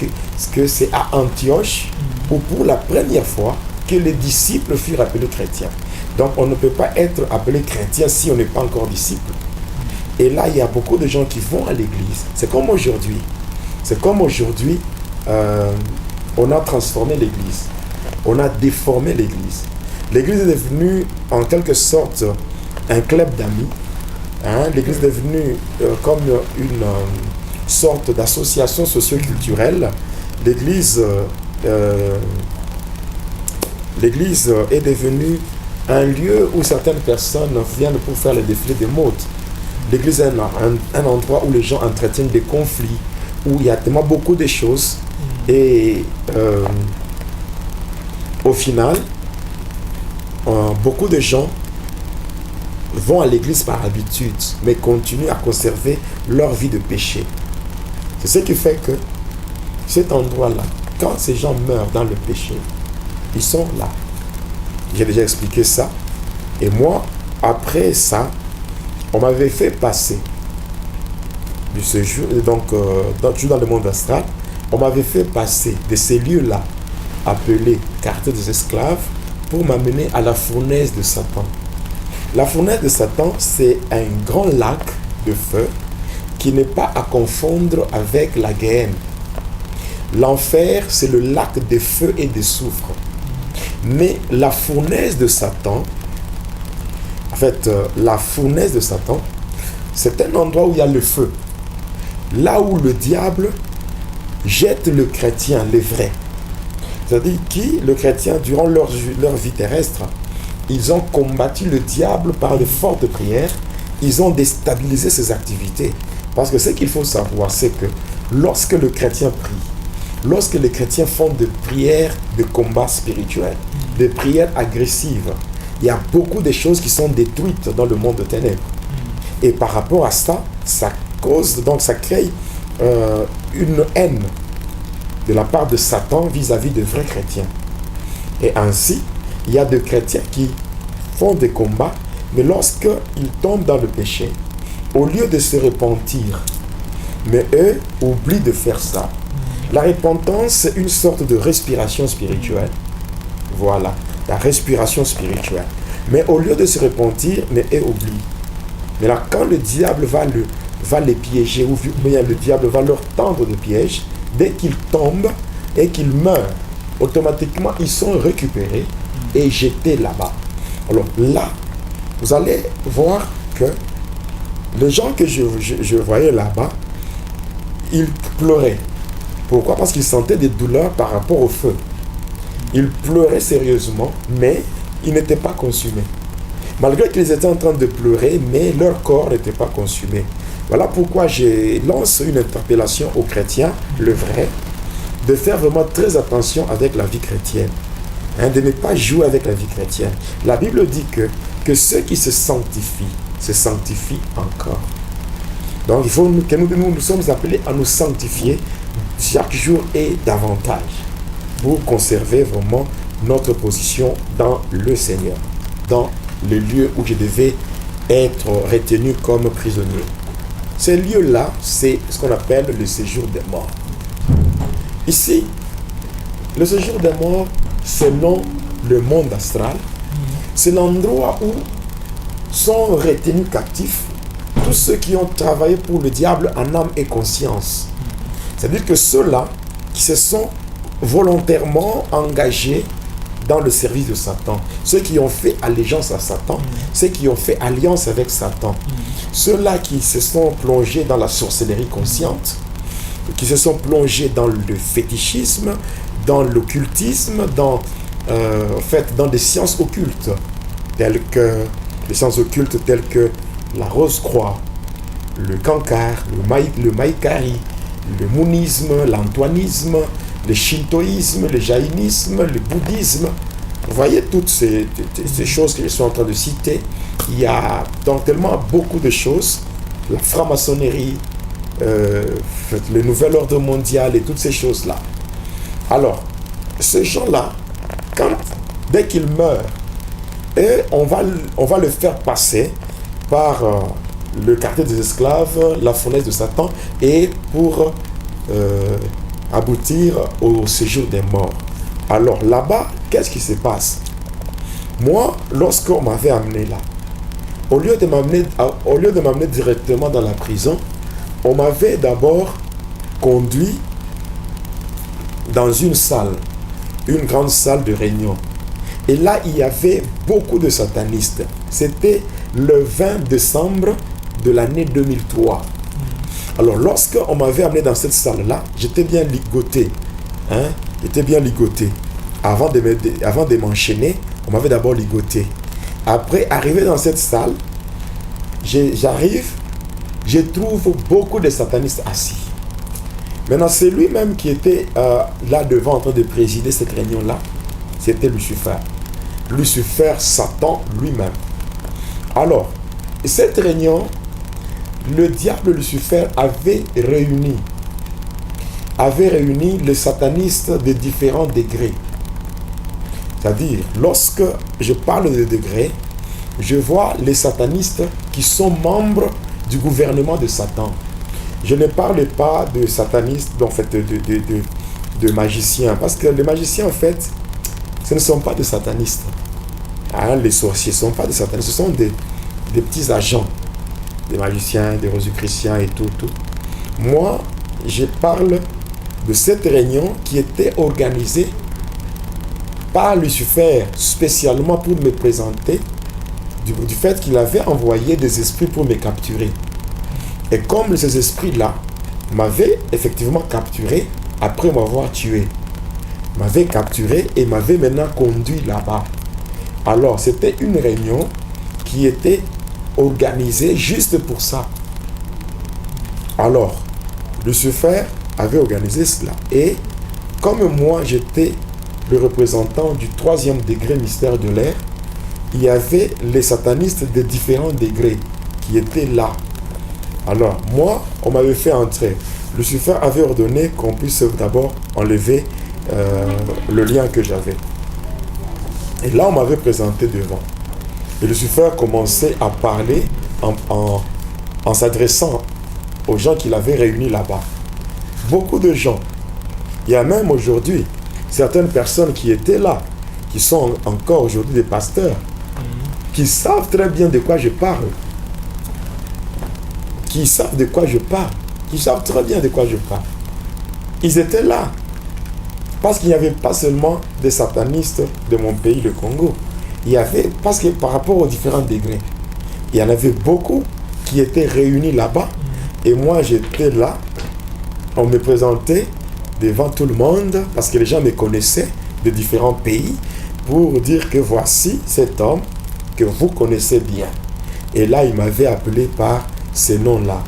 que c'est à Antioche, où pour la première fois, que les disciples furent appelés chrétiens. Donc, on ne peut pas être appelé chrétien si on n'est pas encore disciple. Et là, il y a beaucoup de gens qui vont à l'église. C'est comme aujourd'hui. On a transformé l'église. On a déformé l'église. L'église est devenue, en quelque sorte, un club d'amis. L'église est devenue comme une sorte d'association socio-culturelle. L'église est devenue un lieu où certaines personnes viennent pour faire le défilé des modes. L'église est un endroit où les gens entretiennent des conflits, où il y a tellement beaucoup de choses. Et au final, beaucoup de gens vont à l'église par habitude, mais continuent à conserver leur vie de péché. C'est ce qui fait que cet endroit-là, quand ces gens meurent dans le péché, ils sont là. J'ai déjà expliqué ça. Et moi, après ça, on m'avait fait passer du séjour, donc dans le monde astral, on m'avait fait passer de ces lieux-là, appelés quartier des esclaves, pour m'amener à la fournaise de Satan. La fournaise de Satan, c'est un grand lac de feu qui n'est pas à confondre avec la Guéhenne. L'enfer, c'est le lac de feu et de soufre. Mais la fournaise de Satan, la fournaise de Satan, c'est un endroit où il y a le feu. Là où le diable jette le chrétien, les vrais. C'est-à-dire le chrétien, durant leur vie terrestre, ils ont combattu le diable par de fortes prières, ils ont déstabilisé ses activités. Parce que ce qu'il faut savoir, c'est que lorsque le chrétien prie, lorsque les chrétiens font des prières de combat spirituel, des prières agressives, il y a beaucoup de choses qui sont détruites dans le monde de ténèbres. Et par rapport à ça, ça crée une haine de la part de Satan vis-à-vis de vrais chrétiens. Et ainsi, il y a des chrétiens qui font des combats, mais lorsqu'ils tombent dans le péché, au lieu de se repentir, mais eux oublient de faire ça. La repentance, c'est une sorte de respiration spirituelle. Voilà, la respiration spirituelle. Mais au lieu de se repentir, mais est oublié. Mais là, quand le diable va les piéger, ou bien le diable va leur tendre des pièges, dès qu'ils tombent et qu'ils meurent, automatiquement, ils sont récupérés et jetés là-bas. Alors là, vous allez voir que les gens que je voyais là-bas, ils pleuraient. Pourquoi? Parce qu'ils sentaient des douleurs par rapport au feu. Ils pleuraient sérieusement, mais ils n'étaient pas consumés. Malgré qu'ils étaient en train de pleurer, mais leur corps n'était pas consumé. Voilà pourquoi je lance une interpellation aux chrétiens, le vrai, de faire vraiment très attention avec la vie chrétienne. De ne pas jouer avec la vie chrétienne. La Bible dit que ceux qui se sanctifient encore. Donc il faut que nous sommes appelés à nous sanctifier chaque jour et davantage pour conserver vraiment notre position dans le Seigneur, dans le lieu où je devais être retenu comme prisonnier. Ce lieu-là, c'est ce qu'on appelle le séjour des morts. Ici, le séjour des morts, selon le monde astral, c'est l'endroit où sont retenus captifs tous ceux qui ont travaillé pour le diable en âme et conscience. C'est-à-dire que ceux-là qui se sont volontairement engagés dans le service de Satan, ceux qui ont fait allégeance à Satan, ceux qui ont fait alliance avec Satan, ceux-là qui se sont plongés dans la sorcellerie consciente, qui se sont plongés dans le fétichisme, dans l'occultisme, dans des sciences occultes, telles que les sciences occultes telles que la rose-croix, le cancare, le maïkari, le mounisme, l'antoinisme, le shintoïsme, le jaïnisme, le bouddhisme. Vous voyez toutes ces choses que je suis en train de citer. Il y a donc tellement beaucoup de choses. La franc-maçonnerie, le nouvel ordre mondial et toutes ces choses-là. Alors, ces gens-là, dès qu'ils meurent, et on va le faire passer par le quartier des esclaves, la fournaise de Satan, et pour aboutir au séjour des morts. Alors là-bas, qu'est-ce qui se passe? Moi, lorsqu'on m'avait amené là, au lieu de m'amener directement dans la prison, on m'avait d'abord conduit dans une salle, une grande salle de réunion. Et là, il y avait beaucoup de satanistes. C'était le 20 décembre de l'année 2003. Alors, lorsqu'on m'avait amené dans cette salle-là, j'étais bien ligoté. J'étais bien ligoté. Avant de m'enchaîner, on m'avait d'abord ligoté. Après, arrivé dans cette salle, j'arrive, je trouve beaucoup de satanistes assis. Maintenant, c'est lui-même qui était là devant en train de présider cette réunion-là. C'était Lucifer. Lucifer, Satan lui-même. Alors, cette réunion, le diable Lucifer avait réuni les satanistes de différents degrés. C'est-à-dire, lorsque je parle de degrés, je vois les satanistes qui sont membres du gouvernement de Satan. Je ne parle pas de satanistes, en fait, de magiciens. Parce que les magiciens, en fait, ce ne sont pas des satanistes. Les sorciers ne sont pas des satanistes. Ce sont des petits agents. Des magiciens, des rosicruciens et tout. Moi, je parle de cette réunion qui était organisée par Lucifer, spécialement pour me présenter, du fait qu'il avait envoyé des esprits pour me capturer. Et comme ces esprits-là m'avaient effectivement capturé après m'avoir tué, m'avaient capturé et m'avaient maintenant conduit là-bas. Alors, c'était une réunion qui était organisée juste pour ça. Alors, Lucifer avait organisé cela. Et comme moi, j'étais le représentant du 3e degré mystère de l'air, il y avait les satanistes de différents degrés qui étaient là. Alors, moi, on m'avait fait entrer. Lucifer avait ordonné qu'on puisse d'abord enlever le lien que j'avais. Et là, on m'avait présenté devant. Et Lucifer commençait à parler en s'adressant aux gens qu'il avait réunis là-bas. Beaucoup de gens. Il y a même aujourd'hui certaines personnes qui étaient là. qui sont encore aujourd'hui des pasteurs, qui savent très bien de quoi je parle. Qui savent de quoi je parle. Qui savent très bien de quoi je parle. Ils étaient là. Parce qu'il n'y avait pas seulement des satanistes de mon pays, le Congo. Il y avait, parce que par rapport aux différents degrés, il y en avait beaucoup qui étaient réunis là-bas. Et moi, j'étais là. On me présentait devant tout le monde, parce que les gens me connaissaient de différents pays, pour dire que voici cet homme que vous connaissez bien. Et là, il m'avait appelé par ces noms-là.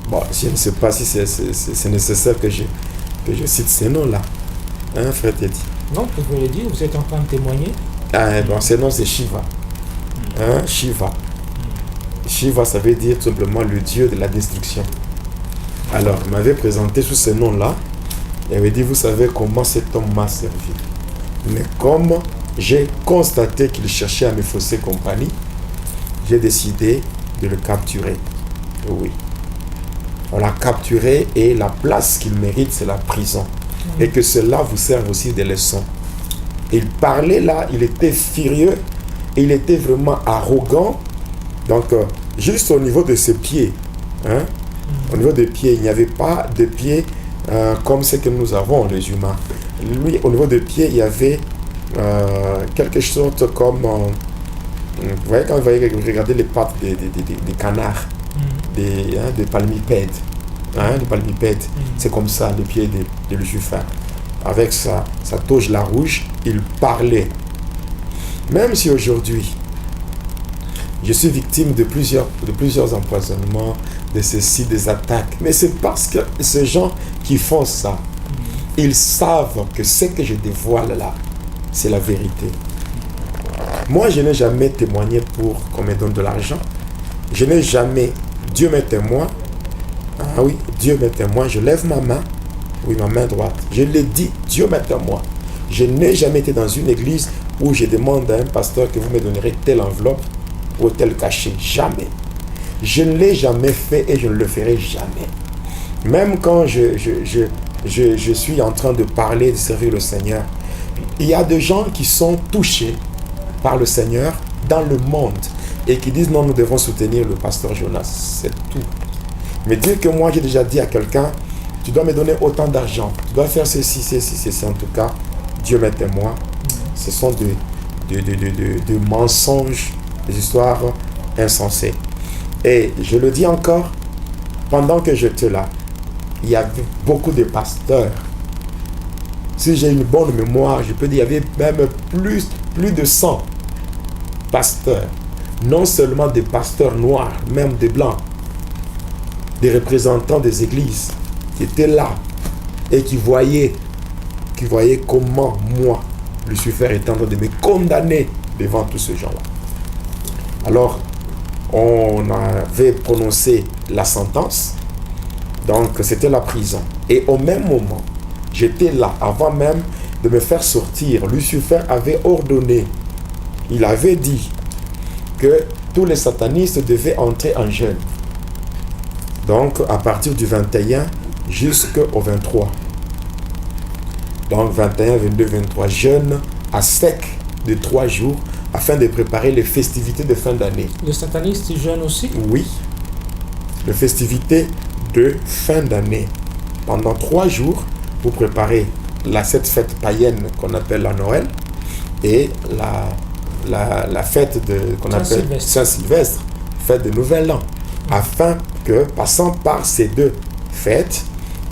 Bon, je ne sais pas si c'est nécessaire que je cite ces noms-là. Hein, frère Teddy? Non, vous pouvez le dire, vous êtes en train de témoigner. Ah, bon, ce nom, c'est Shiva. Hein, Shiva. Shiva, ça veut dire tout simplement le dieu de la destruction. Alors, il m'avait présenté sous ce nom-là. Il avait dit, vous savez comment cet homme m'a servi. Mais comme j'ai constaté qu'il cherchait à me fausser compagnie, j'ai décidé de le capturer. Oui. On l'a capturé et la place qu'il mérite, c'est la prison. Et que cela vous serve aussi de leçon. Il parlait là, il était furieux, il était vraiment arrogant. Donc, juste au niveau de ses pieds, hein, au niveau des pieds, il n'y avait pas de pieds comme ce que nous avons, les humains. Lui, au niveau des pieds, il y avait quelque chose comme... vous voyez, quand vous regardez les pattes des canards, des palmipèdes, hein, les palmipèdes, c'est comme ça, les pieds de Lucifer. Avec sa toge la rouge, il parlait. Même si aujourd'hui, je suis victime de plusieurs empoisonnements, de ceci, des attaques. Mais c'est parce que ces gens qui font ça, ils savent que ce que je dévoile là, c'est la vérité. Moi, je n'ai jamais témoigné pour qu'on me donne de l'argent. Je n'ai jamais, Dieu m'est témoin. Ah oui, Dieu m'est témoin. Je lève ma main, oui, ma main droite. Je l'ai dit, Dieu m'est témoin. Je n'ai jamais été dans une église où je demande à un pasteur que vous me donnerez telle enveloppe ou tel cachet. Jamais. Je ne l'ai jamais fait et je ne le ferai jamais. Même quand je suis en train de parler, de servir le Seigneur, il y a des gens qui sont touchés par le Seigneur dans le monde et qui disent non, nous devons soutenir le pasteur Jonas. C'est tout. Mais dire que moi j'ai déjà dit à quelqu'un, tu dois me donner autant d'argent, tu dois faire ceci, en tout cas, Dieu m'est témoin. Ce sont des mensonges, des histoires insensées. Et je le dis encore, pendant que j'étais là, il y avait beaucoup de pasteurs. Si j'ai une bonne mémoire, je peux dire qu'il y avait même plus de 100 pasteurs. Non seulement des pasteurs noirs, même des blancs. Des représentants des églises qui étaient là et qui voyaient comment moi, Lucifer, est en train de me condamner devant tous ces gens-là. Alors, on avait prononcé la sentence, donc c'était la prison. Et au même moment, j'étais là, avant même de me faire sortir, Lucifer avait ordonné, il avait dit que tous les satanistes devaient entrer en jeûne. Donc, à partir du 21 jusqu'au 23. Donc, 21, 22, 23, jeûne à sec de 3 jours afin de préparer les festivités de fin d'année. Les satanistes jeûnent aussi? Oui. Les festivités de fin d'année. Pendant 3 jours, vous préparez cette fête païenne qu'on appelle la Noël et la fête qu'on appelle Saint-Sylvestre, fête de Nouvel An. Afin que, passant par ces deux fêtes,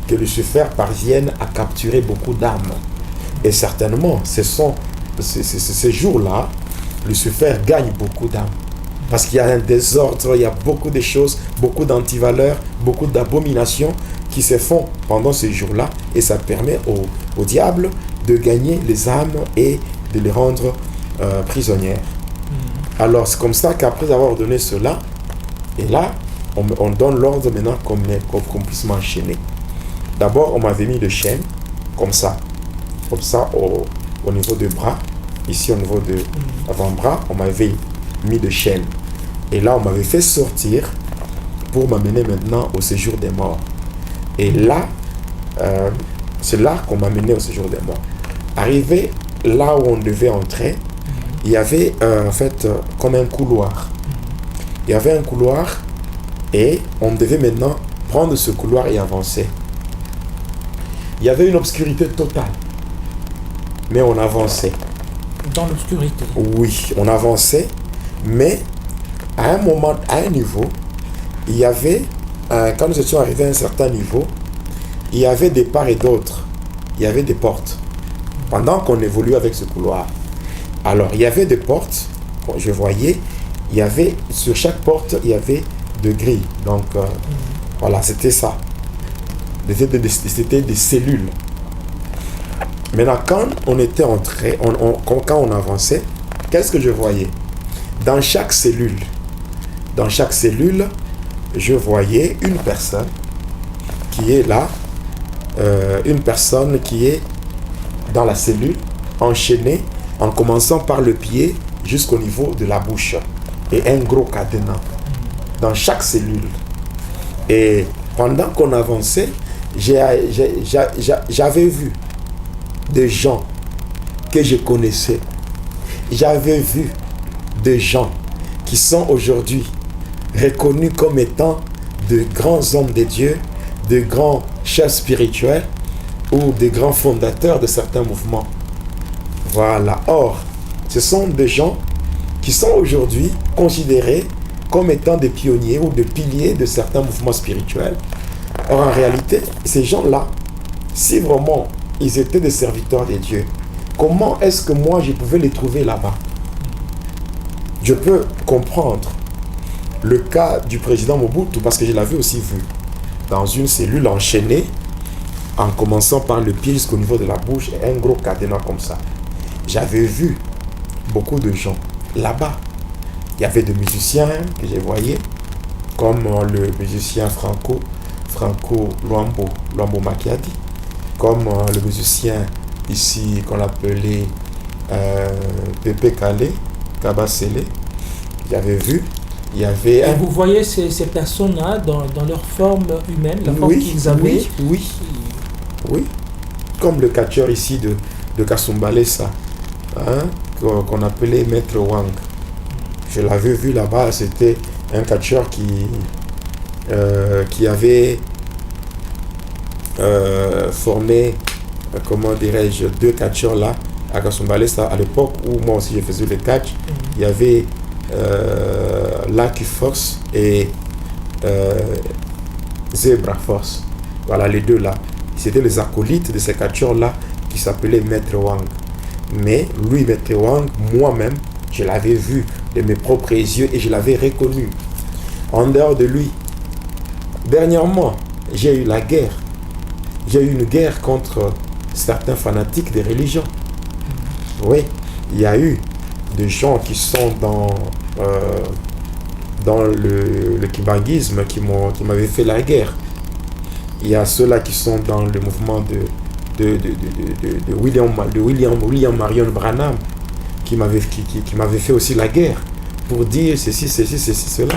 que Lucifer parvienne à capturer beaucoup d'âmes. Et certainement, ces jours-là, Lucifer gagne beaucoup d'âmes. Parce qu'il y a un désordre, il y a beaucoup de choses, beaucoup d'antivaleurs, beaucoup d'abominations qui se font pendant ces jours-là. Et ça permet au diable de gagner les âmes et de les rendre prisonnières. Alors, c'est comme ça qu'après avoir donné cela, et là, on donne l'ordre maintenant qu'on puisse m'enchaîner. D'abord, on m'avait mis de chaînes, comme ça au niveau du bras, ici au niveau de l'avant-bras, on m'avait mis de chaînes. Et là, on m'avait fait sortir pour m'amener maintenant au séjour des morts. Et là, c'est là qu'on m'a mené au séjour des morts. Arrivé là où on devait entrer, il y avait en fait comme un couloir. Il y avait un couloir et on devait maintenant prendre ce couloir et avancer. Il y avait une obscurité totale, mais on avançait. Dans l'obscurité. Oui, on avançait, mais à un moment, à un niveau, il y avait, quand nous étions arrivés à un certain niveau, il y avait des parts et d'autres. Il y avait des portes. Pendant qu'on évoluait avec ce couloir. Alors, il y avait des portes, je voyais, il y avait, sur chaque porte, il y avait de grilles. Donc, voilà, c'était ça. C'était des cellules. Maintenant, quand on était entré, quand on avançait, qu'est-ce que je voyais? Dans chaque cellule, je voyais une personne qui est là, une personne qui est dans la cellule, enchaînée, en commençant par le pied jusqu'au niveau de la bouche. Et un gros cadenas dans chaque cellule. Et pendant qu'on avançait, j'avais vu des gens que je connaissais. J'avais vu des gens qui sont aujourd'hui reconnus comme étant de grands hommes de Dieu, de grands chefs spirituels ou de grands fondateurs de certains mouvements. Voilà. Or, ce sont des gens qui sont aujourd'hui considérés comme étant des pionniers ou des piliers de certains mouvements spirituels. Or, en réalité, ces gens-là, si vraiment ils étaient des serviteurs de Dieu, comment est-ce que moi je pouvais les trouver là-bas? Je peux comprendre le cas du président Mobutu parce que je l'avais aussi vu dans une cellule enchaînée, en commençant par le pied jusqu'au niveau de la bouche et un gros cadenas comme ça. J'avais vu beaucoup de gens là-bas. Il y avait des musiciens que je voyais, comme le musicien Franco Luambo Makiadi, comme le musicien ici qu'on appelait Pepe Kale, Kabasele. J'avais vu, il y avait... Et vous voyez ces personnes-là dans leur forme humaine, la forme qu'ils avaient? Oui. Comme le catcheur ici de Kasumbalesa, qu'on appelait Maître Wang. Je l'avais vu là-bas, c'était un catcheur qui avait formé, comment dirais-je, 2 catcheurs là, à Kasumbalesa, à l'époque où moi aussi je faisais le catch. Il y avait Lucky Force et Zebra Force. Voilà, les deux là. C'était les acolytes de ces catcheurs-là qui s'appelaient Maître Wang. Mais lui, Maître Wang, moi-même, je l'avais vu de mes propres yeux et je l'avais reconnu. En dehors de lui, dernièrement, j'ai eu la guerre. J'ai eu une guerre contre certains fanatiques des religions. Oui, il y a eu des gens qui sont dans le kibanguisme qui m'avaient fait la guerre. Il y a ceux-là qui sont dans le mouvement de William Marion Branham qui m'avait fait aussi la guerre pour dire ceci, cela.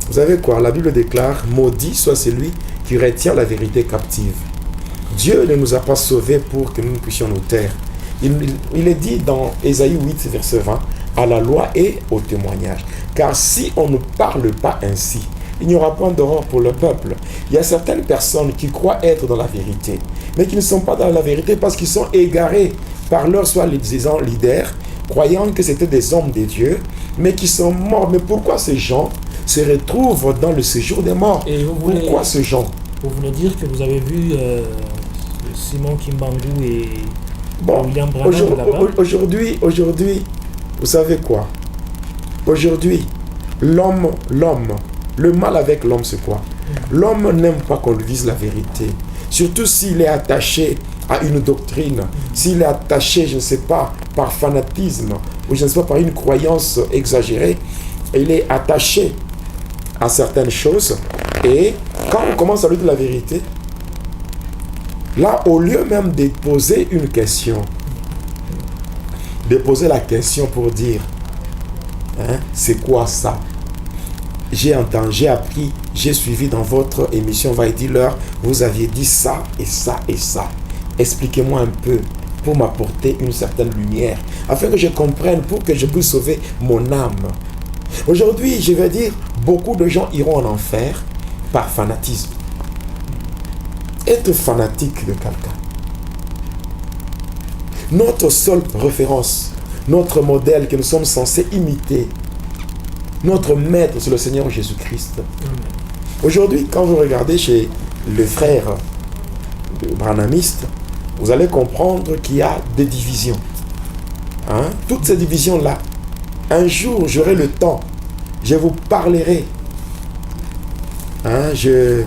Vous savez quoi? La Bible déclare: maudit soit celui qui retient la vérité captive. Dieu ne nous a pas sauvés pour que nous puissions nous taire. Il est dit dans Ésaïe 8, verset 20, à la loi et au témoignage. Car si on ne parle pas ainsi, il n'y aura pas d'aurore pour le peuple. Il y a certaines personnes qui croient être dans la vérité, mais qui ne sont pas dans la vérité parce qu'ils sont égarés par leurs soi-disant leaders, croyant que c'était des hommes de Dieu, mais qui sont morts. Mais pourquoi ces gens se retrouvent dans le séjour des morts? Pourquoi ces gens? Vous voulez dire que vous avez vu Simon Kimbangu et William Branham là-bas? Aujourd'hui, vous savez quoi? Aujourd'hui, l'homme, le mal avec l'homme, c'est quoi? L'homme n'aime pas qu'on lui dise la vérité. Surtout s'il est attaché à une doctrine, s'il est attaché, je ne sais pas, par fanatisme, ou je ne sais pas, par une croyance exagérée, il est attaché à certaines choses. Et quand on commence à lui dire la vérité, là, au lieu même de poser une question, de poser la question pour dire, c'est quoi ça? J'ai entendu, j'ai appris, j'ai suivi dans votre émission Va et Dealer, vous aviez dit ça et ça et ça. Expliquez-moi un peu pour m'apporter une certaine lumière, afin que je comprenne, pour que je puisse sauver mon âme. Aujourd'hui, je vais dire, beaucoup de gens iront en enfer par fanatisme. Être fanatique de quelqu'un. Notre seule référence, notre modèle que nous sommes censés imiter, notre maître, c'est le Seigneur Jésus-Christ. Aujourd'hui, quand vous regardez chez le frère branhamiste, vous allez comprendre qu'il y a des divisions. Toutes ces divisions-là, un jour, j'aurai le temps, je vous parlerai. Je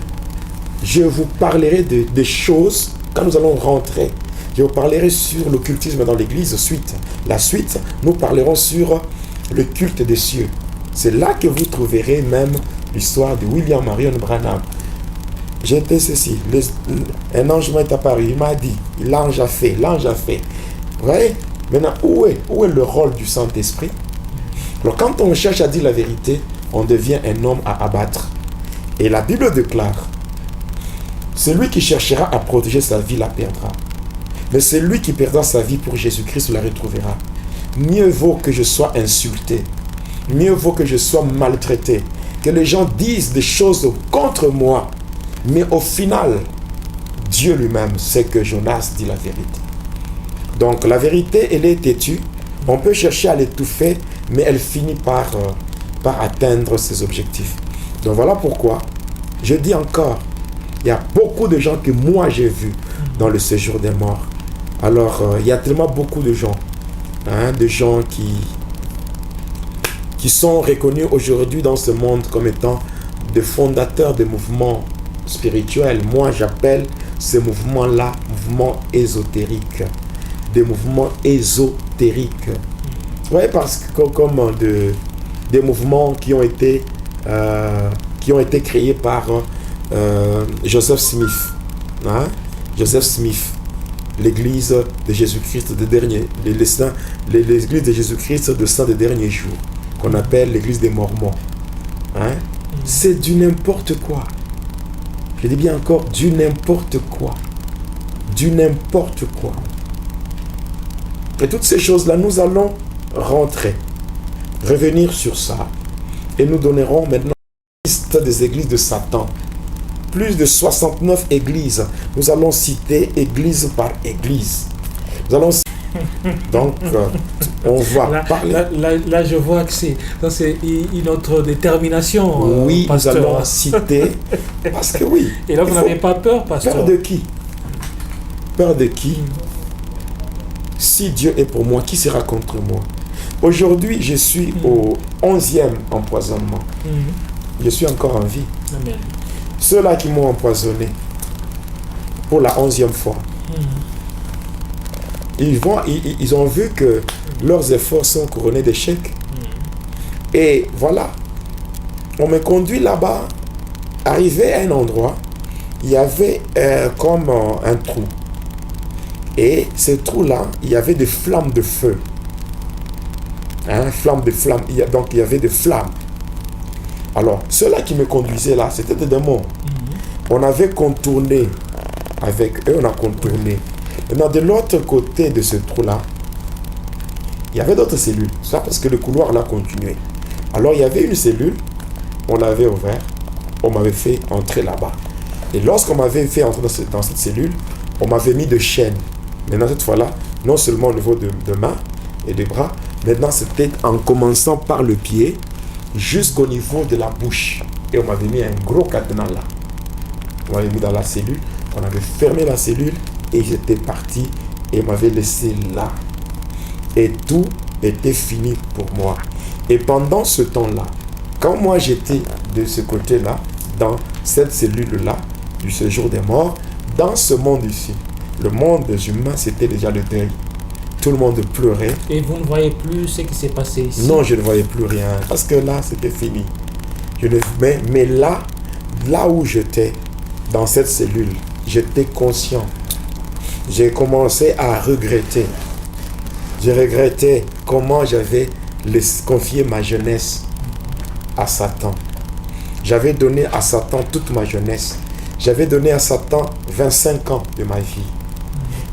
vous parlerai de choses quand nous allons rentrer. Je vous parlerai sur l'occultisme dans l'église. La suite, nous parlerons sur le culte des cieux. C'est là que vous trouverez même l'histoire de William Marion Branham. J'étais ceci, un ange m'est apparu, il m'a dit, l'ange a fait. Vous voyez? Maintenant, où est le rôle du Saint-Esprit? Alors, quand on cherche à dire la vérité, on devient un homme à abattre. Et la Bible déclare, celui qui cherchera à protéger sa vie la perdra. Mais celui qui perdra sa vie pour Jésus-Christ la retrouvera. Mieux vaut que je sois insulté, mieux vaut que je sois maltraité, que les gens disent des choses contre moi. Mais au final, Dieu lui-même sait que Jonas dit la vérité. Donc la vérité, elle est têtue. On peut chercher à l'étouffer, mais elle finit par atteindre ses objectifs. Donc voilà pourquoi, je dis encore, il y a beaucoup de gens que moi j'ai vus dans le séjour des morts. Alors il y a tellement beaucoup de gens, des gens qui sont reconnus aujourd'hui dans ce monde comme étant des fondateurs de mouvements spirituels. Moi, j'appelle ces mouvements-là mouvements ésotériques. Des mouvements ésotériques. Vous voyez, parce que comme des mouvements qui ont été créés par Joseph Smith. Joseph Smith, l'église de Jésus-Christ l'église de Jésus-Christ de Saint des derniers jours, qu'on appelle l'église des Mormons. C'est du n'importe quoi. Je dis bien encore, du n'importe quoi. Du n'importe quoi. Et toutes ces choses-là, nous allons revenir sur ça. Et nous donnerons maintenant la liste des églises de Satan. Plus de 69 églises. Nous allons citer église par église. Nous allons... Donc, on va parler... Là, je vois que c'est notre détermination. Oui, pasteur. Nous allons citer... Parce que oui. Et là, vous n'avez pas peur, pasteur? Peur de qui? Peur de qui? Si Dieu est pour moi, qui sera contre moi? Aujourd'hui, je suis au 11e empoisonnement. Je suis encore en vie. Amen. Ceux-là qui m'ont empoisonné pour la 11e fois, ils ont vu que leurs efforts sont couronnés d'échecs. Et voilà, on me conduit là-bas, arrivé à un endroit, il y avait comme un trou. Et ce trou-là, il y avait des flammes de feu. Flammes de flammes. Donc il y avait des flammes. Alors, ceux-là qui me conduisaient là, c'était des démons. On avait contourné avec eux, on a contourné. Maintenant, de l'autre côté de ce trou-là, il y avait d'autres cellules. Ça parce que le couloir là continuait. Alors, il y avait une cellule, on l'avait ouvert, on m'avait fait entrer là-bas. Et lorsqu'on m'avait fait entrer dans cette cellule, on m'avait mis de chaînes. Maintenant, cette fois-là, non seulement au niveau de mains et des bras, maintenant, c'était en commençant par le pied jusqu'au niveau de la bouche. Et on m'avait mis un gros cadenas là. On m'avait mis dans la cellule, on avait fermé la cellule et j'étais parti et on m'avait laissé là. Et tout était fini pour moi. Et pendant ce temps-là, quand moi j'étais de ce côté-là, dans cette cellule-là, du séjour des morts, dans ce monde ici, le monde des humains, c'était déjà le deuil. Tout le monde pleurait. Et vous ne voyez plus ce qui s'est passé ici? Non, je ne voyais plus rien. Parce que là, c'était fini. Mais là où j'étais, dans cette cellule, j'étais conscient. J'ai commencé à regretter. J'ai regretté comment j'avais confié ma jeunesse à Satan. J'avais donné à Satan toute ma jeunesse. J'avais donné à Satan 25 ans de ma vie.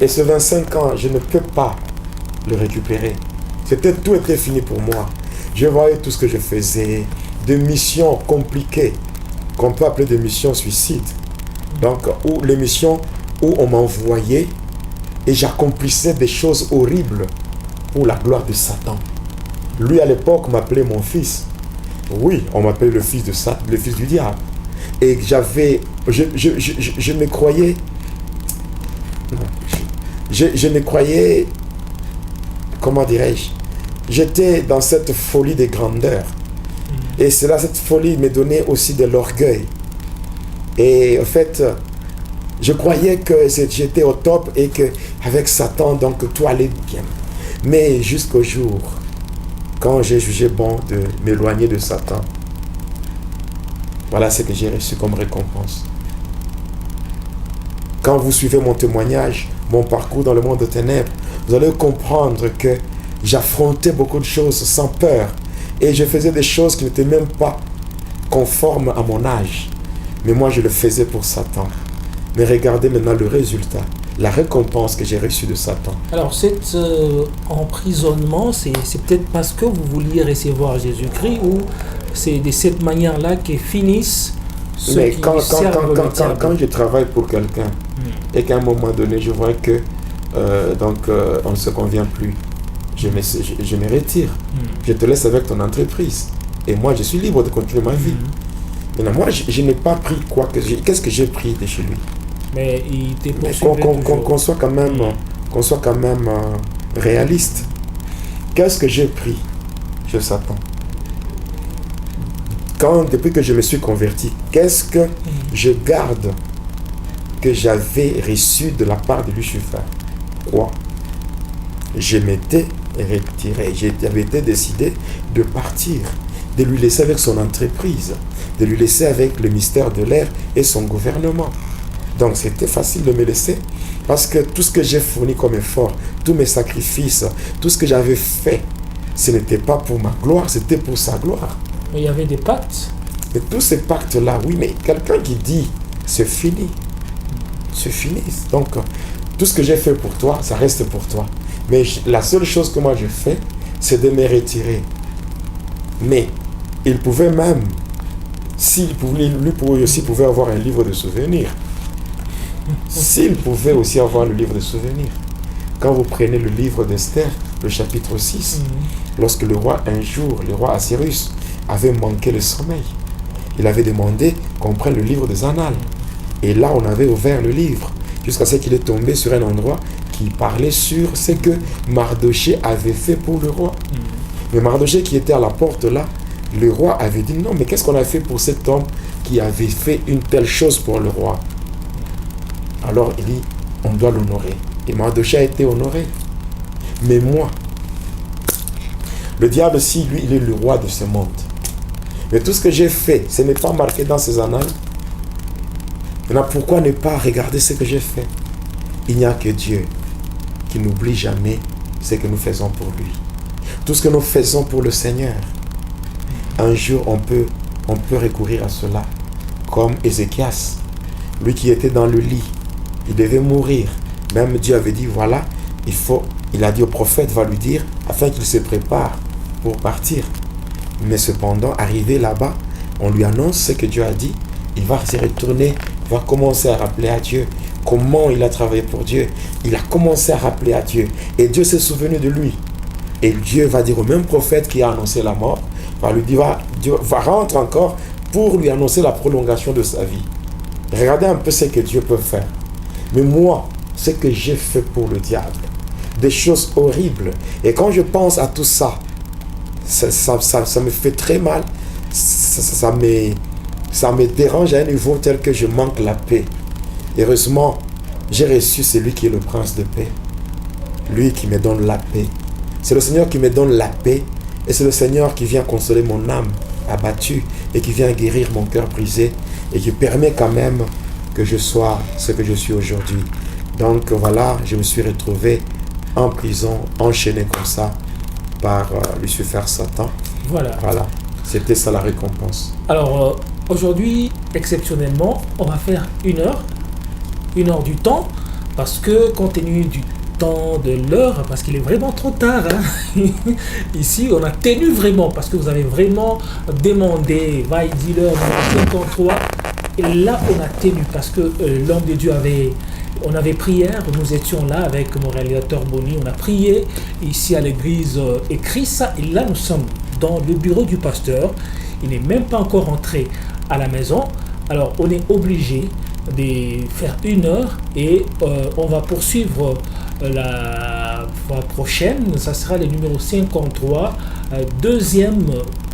Et ce 25 ans, je ne peux pas le récupérer. Tout était fini pour moi. Je voyais tout ce que je faisais, des missions compliquées, qu'on peut appeler des missions suicides. Donc, les missions où on m'envoyait et j'accomplissais des choses horribles pour la gloire de Satan. Lui, à l'époque, m'appelait mon fils. Oui, on m'appelait le fils de Satan, le fils du diable. Et je me croyais... Je me croyais... Comment dirais-je? J'étais dans cette folie de grandeur. Et cette folie me donnait aussi de l'orgueil. Et en fait, je croyais que j'étais au top et qu'avec Satan, donc tout allait bien. Mais jusqu'au jour, quand j'ai jugé bon de m'éloigner de Satan, voilà ce que j'ai reçu comme récompense. Quand vous suivez mon témoignage, mon parcours dans le monde de ténèbres, vous allez comprendre que j'affrontais beaucoup de choses sans peur. Et je faisais des choses qui n'étaient même pas conformes à mon âge. Mais moi, je le faisais pour Satan. Mais regardez maintenant le résultat, la récompense que j'ai reçue de Satan. Alors, cet emprisonnement, c'est peut-être parce que vous vouliez recevoir Jésus-Christ ou c'est de cette manière-là que finissent ceux mais qui servent le diable. Quand je travaille pour quelqu'un et qu'à un moment donné, je vois que on ne se convient plus, je me retire. Je te laisse avec ton entreprise. Et moi, je suis libre de continuer ma vie. Maintenant, moi, je n'ai pas pris quoi que qu'est-ce que j'ai pris de chez lui? Mais il t'est poursuivi qu'on soit quand même réaliste. Qu'est-ce que j'ai pris chez Satan? Depuis que je me suis converti, qu'est-ce que je garde que j'avais reçu de la part de Lucifer? Quoi? Je m'étais retiré, j'avais été décidé de partir, de lui laisser avec son entreprise, de lui laisser avec le mystère de l'air et son gouvernement. Donc c'était facile de me laisser parce que tout ce que j'ai fourni comme effort, tous mes sacrifices, tout ce que j'avais fait, ce n'était pas pour ma gloire, c'était pour sa gloire. Mais il y avait des pactes. Et tous ces pactes-là, oui, mais quelqu'un qui dit c'est fini, c'est fini. Donc tout ce que j'ai fait pour toi, ça reste pour toi. Mais la seule chose que moi je fais, c'est de me retirer. Mais il pouvait même, lui aussi pouvait avoir un livre de souvenirs. S'il pouvait aussi avoir le livre de souvenirs. Quand vous prenez le livre d'Esther, le chapitre 6, lorsque le roi Assyrus, avait manqué le sommeil, il avait demandé qu'on prenne le livre des Annales. Et là, on avait ouvert le livre, jusqu'à ce qu'il est tombé sur un endroit qui parlait sur ce que Mardoché avait fait pour le roi. Mais Mardoché qui était à la porte là, le roi avait dit non, mais qu'est-ce qu'on a fait pour cet homme qui avait fait une telle chose pour le roi? Alors il dit, on doit l'honorer. Et Mardoché a été honoré. Mais moi, le diable, si lui, il est le roi de ce monde. Mais tout ce que j'ai fait, ce n'est pas marqué dans ces annales. Maintenant, pourquoi ne pas regarder ce que j'ai fait? Il n'y a que Dieu qui n'oublie jamais ce que nous faisons pour lui. Tout ce que nous faisons pour le Seigneur, un jour on peut recourir à cela. Comme Ézéchias, lui qui était dans le lit, il devait mourir. Même Dieu avait dit, voilà, il a dit au prophète, va lui dire, afin qu'il se prépare pour partir. Mais cependant, arrivé là-bas, on lui annonce ce que Dieu a dit. Il va se retourner, il va commencer à rappeler à Dieu comment il a travaillé pour Dieu. Il a commencé à rappeler à Dieu. Et Dieu s'est souvenu de lui. Et Dieu va dire au même prophète qui a annoncé la mort, Dieu va rentrer encore pour lui annoncer la prolongation de sa vie. Regardez un peu ce que Dieu peut faire. Mais moi, ce que j'ai fait pour le diable, des choses horribles. Et quand je pense à tout ça, ça me fait très mal. Ça me dérange à un niveau tel que je manque la paix. Heureusement, j'ai reçu celui qui est le prince de paix. Lui qui me donne la paix. C'est le Seigneur qui me donne la paix. Et c'est le Seigneur qui vient consoler mon âme abattue et qui vient guérir mon cœur brisé et qui permet quand même que je sois ce que je suis aujourd'hui. Donc voilà, je me suis retrouvé en prison, enchaîné comme ça par Lucifer, Satan. Voilà. C'était ça la récompense. Alors aujourd'hui, exceptionnellement, on va faire une heure du temps parce que compte tenu du temps de l'heure, parce qu'il est vraiment trop tard, hein. Ici on a tenu vraiment, parce que vous avez vraiment demandé, va et dis-leur, 53, et là on a tenu, parce que l'homme de Dieu on avait prière, nous étions là avec mon réalisateur Bonnie, on a prié ici à l'église écrit ça, et là nous sommes dans le bureau du pasteur, il n'est même pas encore rentré à la maison, alors on est obligé de faire 1 heure et on va poursuivre la fois prochaine, ça sera le numéro 53, deuxième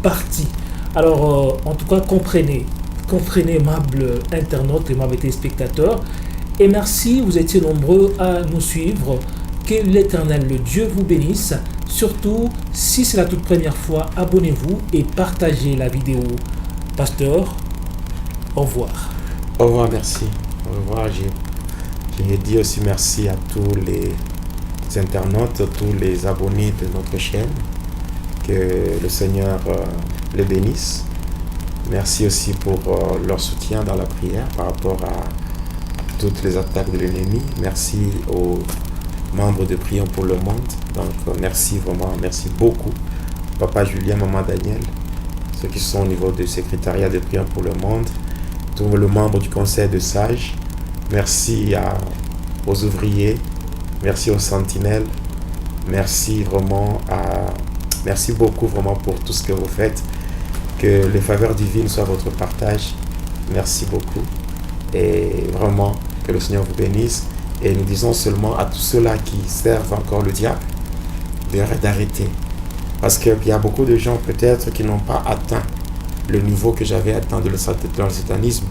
partie. Alors en tout cas comprenez aimables internautes, aimables téléspectateurs, et merci, vous étiez nombreux à nous suivre. Que l'Éternel, le Dieu, vous bénisse. Surtout, si c'est la toute première fois, abonnez-vous et partagez la vidéo. Pasteur, au revoir. Au revoir, merci. Au revoir, j'ai dit aussi merci à tous les internautes, tous les abonnés de notre chaîne. Que le Seigneur les bénisse. Merci aussi pour leur soutien dans la prière par rapport à toutes les attaques de l'ennemi. Merci aux membres de Prions pour le monde. Donc merci vraiment, merci beaucoup. Papa Julien, Maman Daniel, ceux qui sont au niveau du secrétariat de Prions pour le monde, tous les membres du conseil de sages. Merci aux ouvriers, merci aux sentinelles. Merci vraiment merci beaucoup vraiment pour tout ce que vous faites. Que les faveurs divines soient votre partage. Merci beaucoup. Et vraiment, que le Seigneur vous bénisse. Et nous disons seulement à tous ceux-là qui servent encore le diable d'arrêter. Parce qu'il y a beaucoup de gens peut-être qui n'ont pas atteint le niveau que j'avais atteint dans le satanisme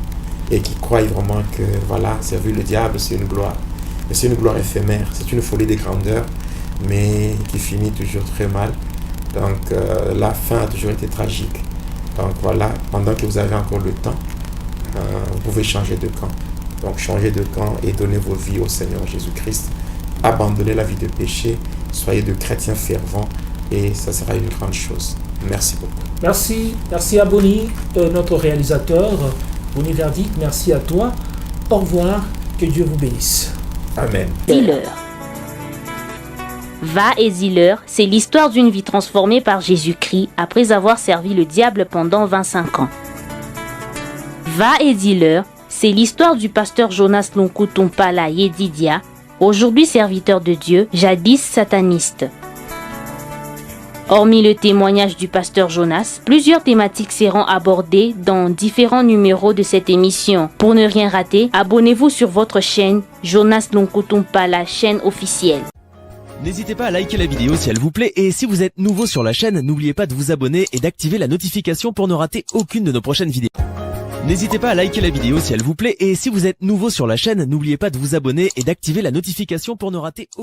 et qui croient vraiment que voilà, servir le diable c'est une gloire. Mais c'est une gloire éphémère, c'est une folie des grandeurs, mais qui finit toujours très mal. Donc la fin a toujours été tragique. Donc voilà, pendant que vous avez encore le temps, vous pouvez changer de camp. Donc changez de camp et donnez vos vies au Seigneur Jésus-Christ. Abandonnez la vie de péché, soyez de chrétiens fervents et ça sera une grande chose. Merci beaucoup. Merci à Bonnie, notre réalisateur. Bonnie Verdict, merci à toi. Au revoir, que Dieu vous bénisse. Amen. Dis-leur. Va et dis-leur, c'est l'histoire d'une vie transformée par Jésus-Christ après avoir servi le diable pendant 25 ans. Va et dis-leur, c'est l'histoire du pasteur Jonas Lonkutumpala Yedidia, aujourd'hui serviteur de Dieu, jadis sataniste. Hormis le témoignage du pasteur Jonas, plusieurs thématiques seront abordées dans différents numéros de cette émission. Pour ne rien rater, abonnez-vous sur votre chaîne Jonas Lonkutumpala, chaîne officielle. N'hésitez pas à liker la vidéo si elle vous plaît et si vous êtes nouveau sur la chaîne, n'oubliez pas de vous abonner et d'activer la notification pour ne rater aucune de nos prochaines vidéos. N'hésitez pas à liker la vidéo si elle vous plaît et si vous êtes nouveau sur la chaîne, n'oubliez pas de vous abonner et d'activer la notification pour ne rater aucune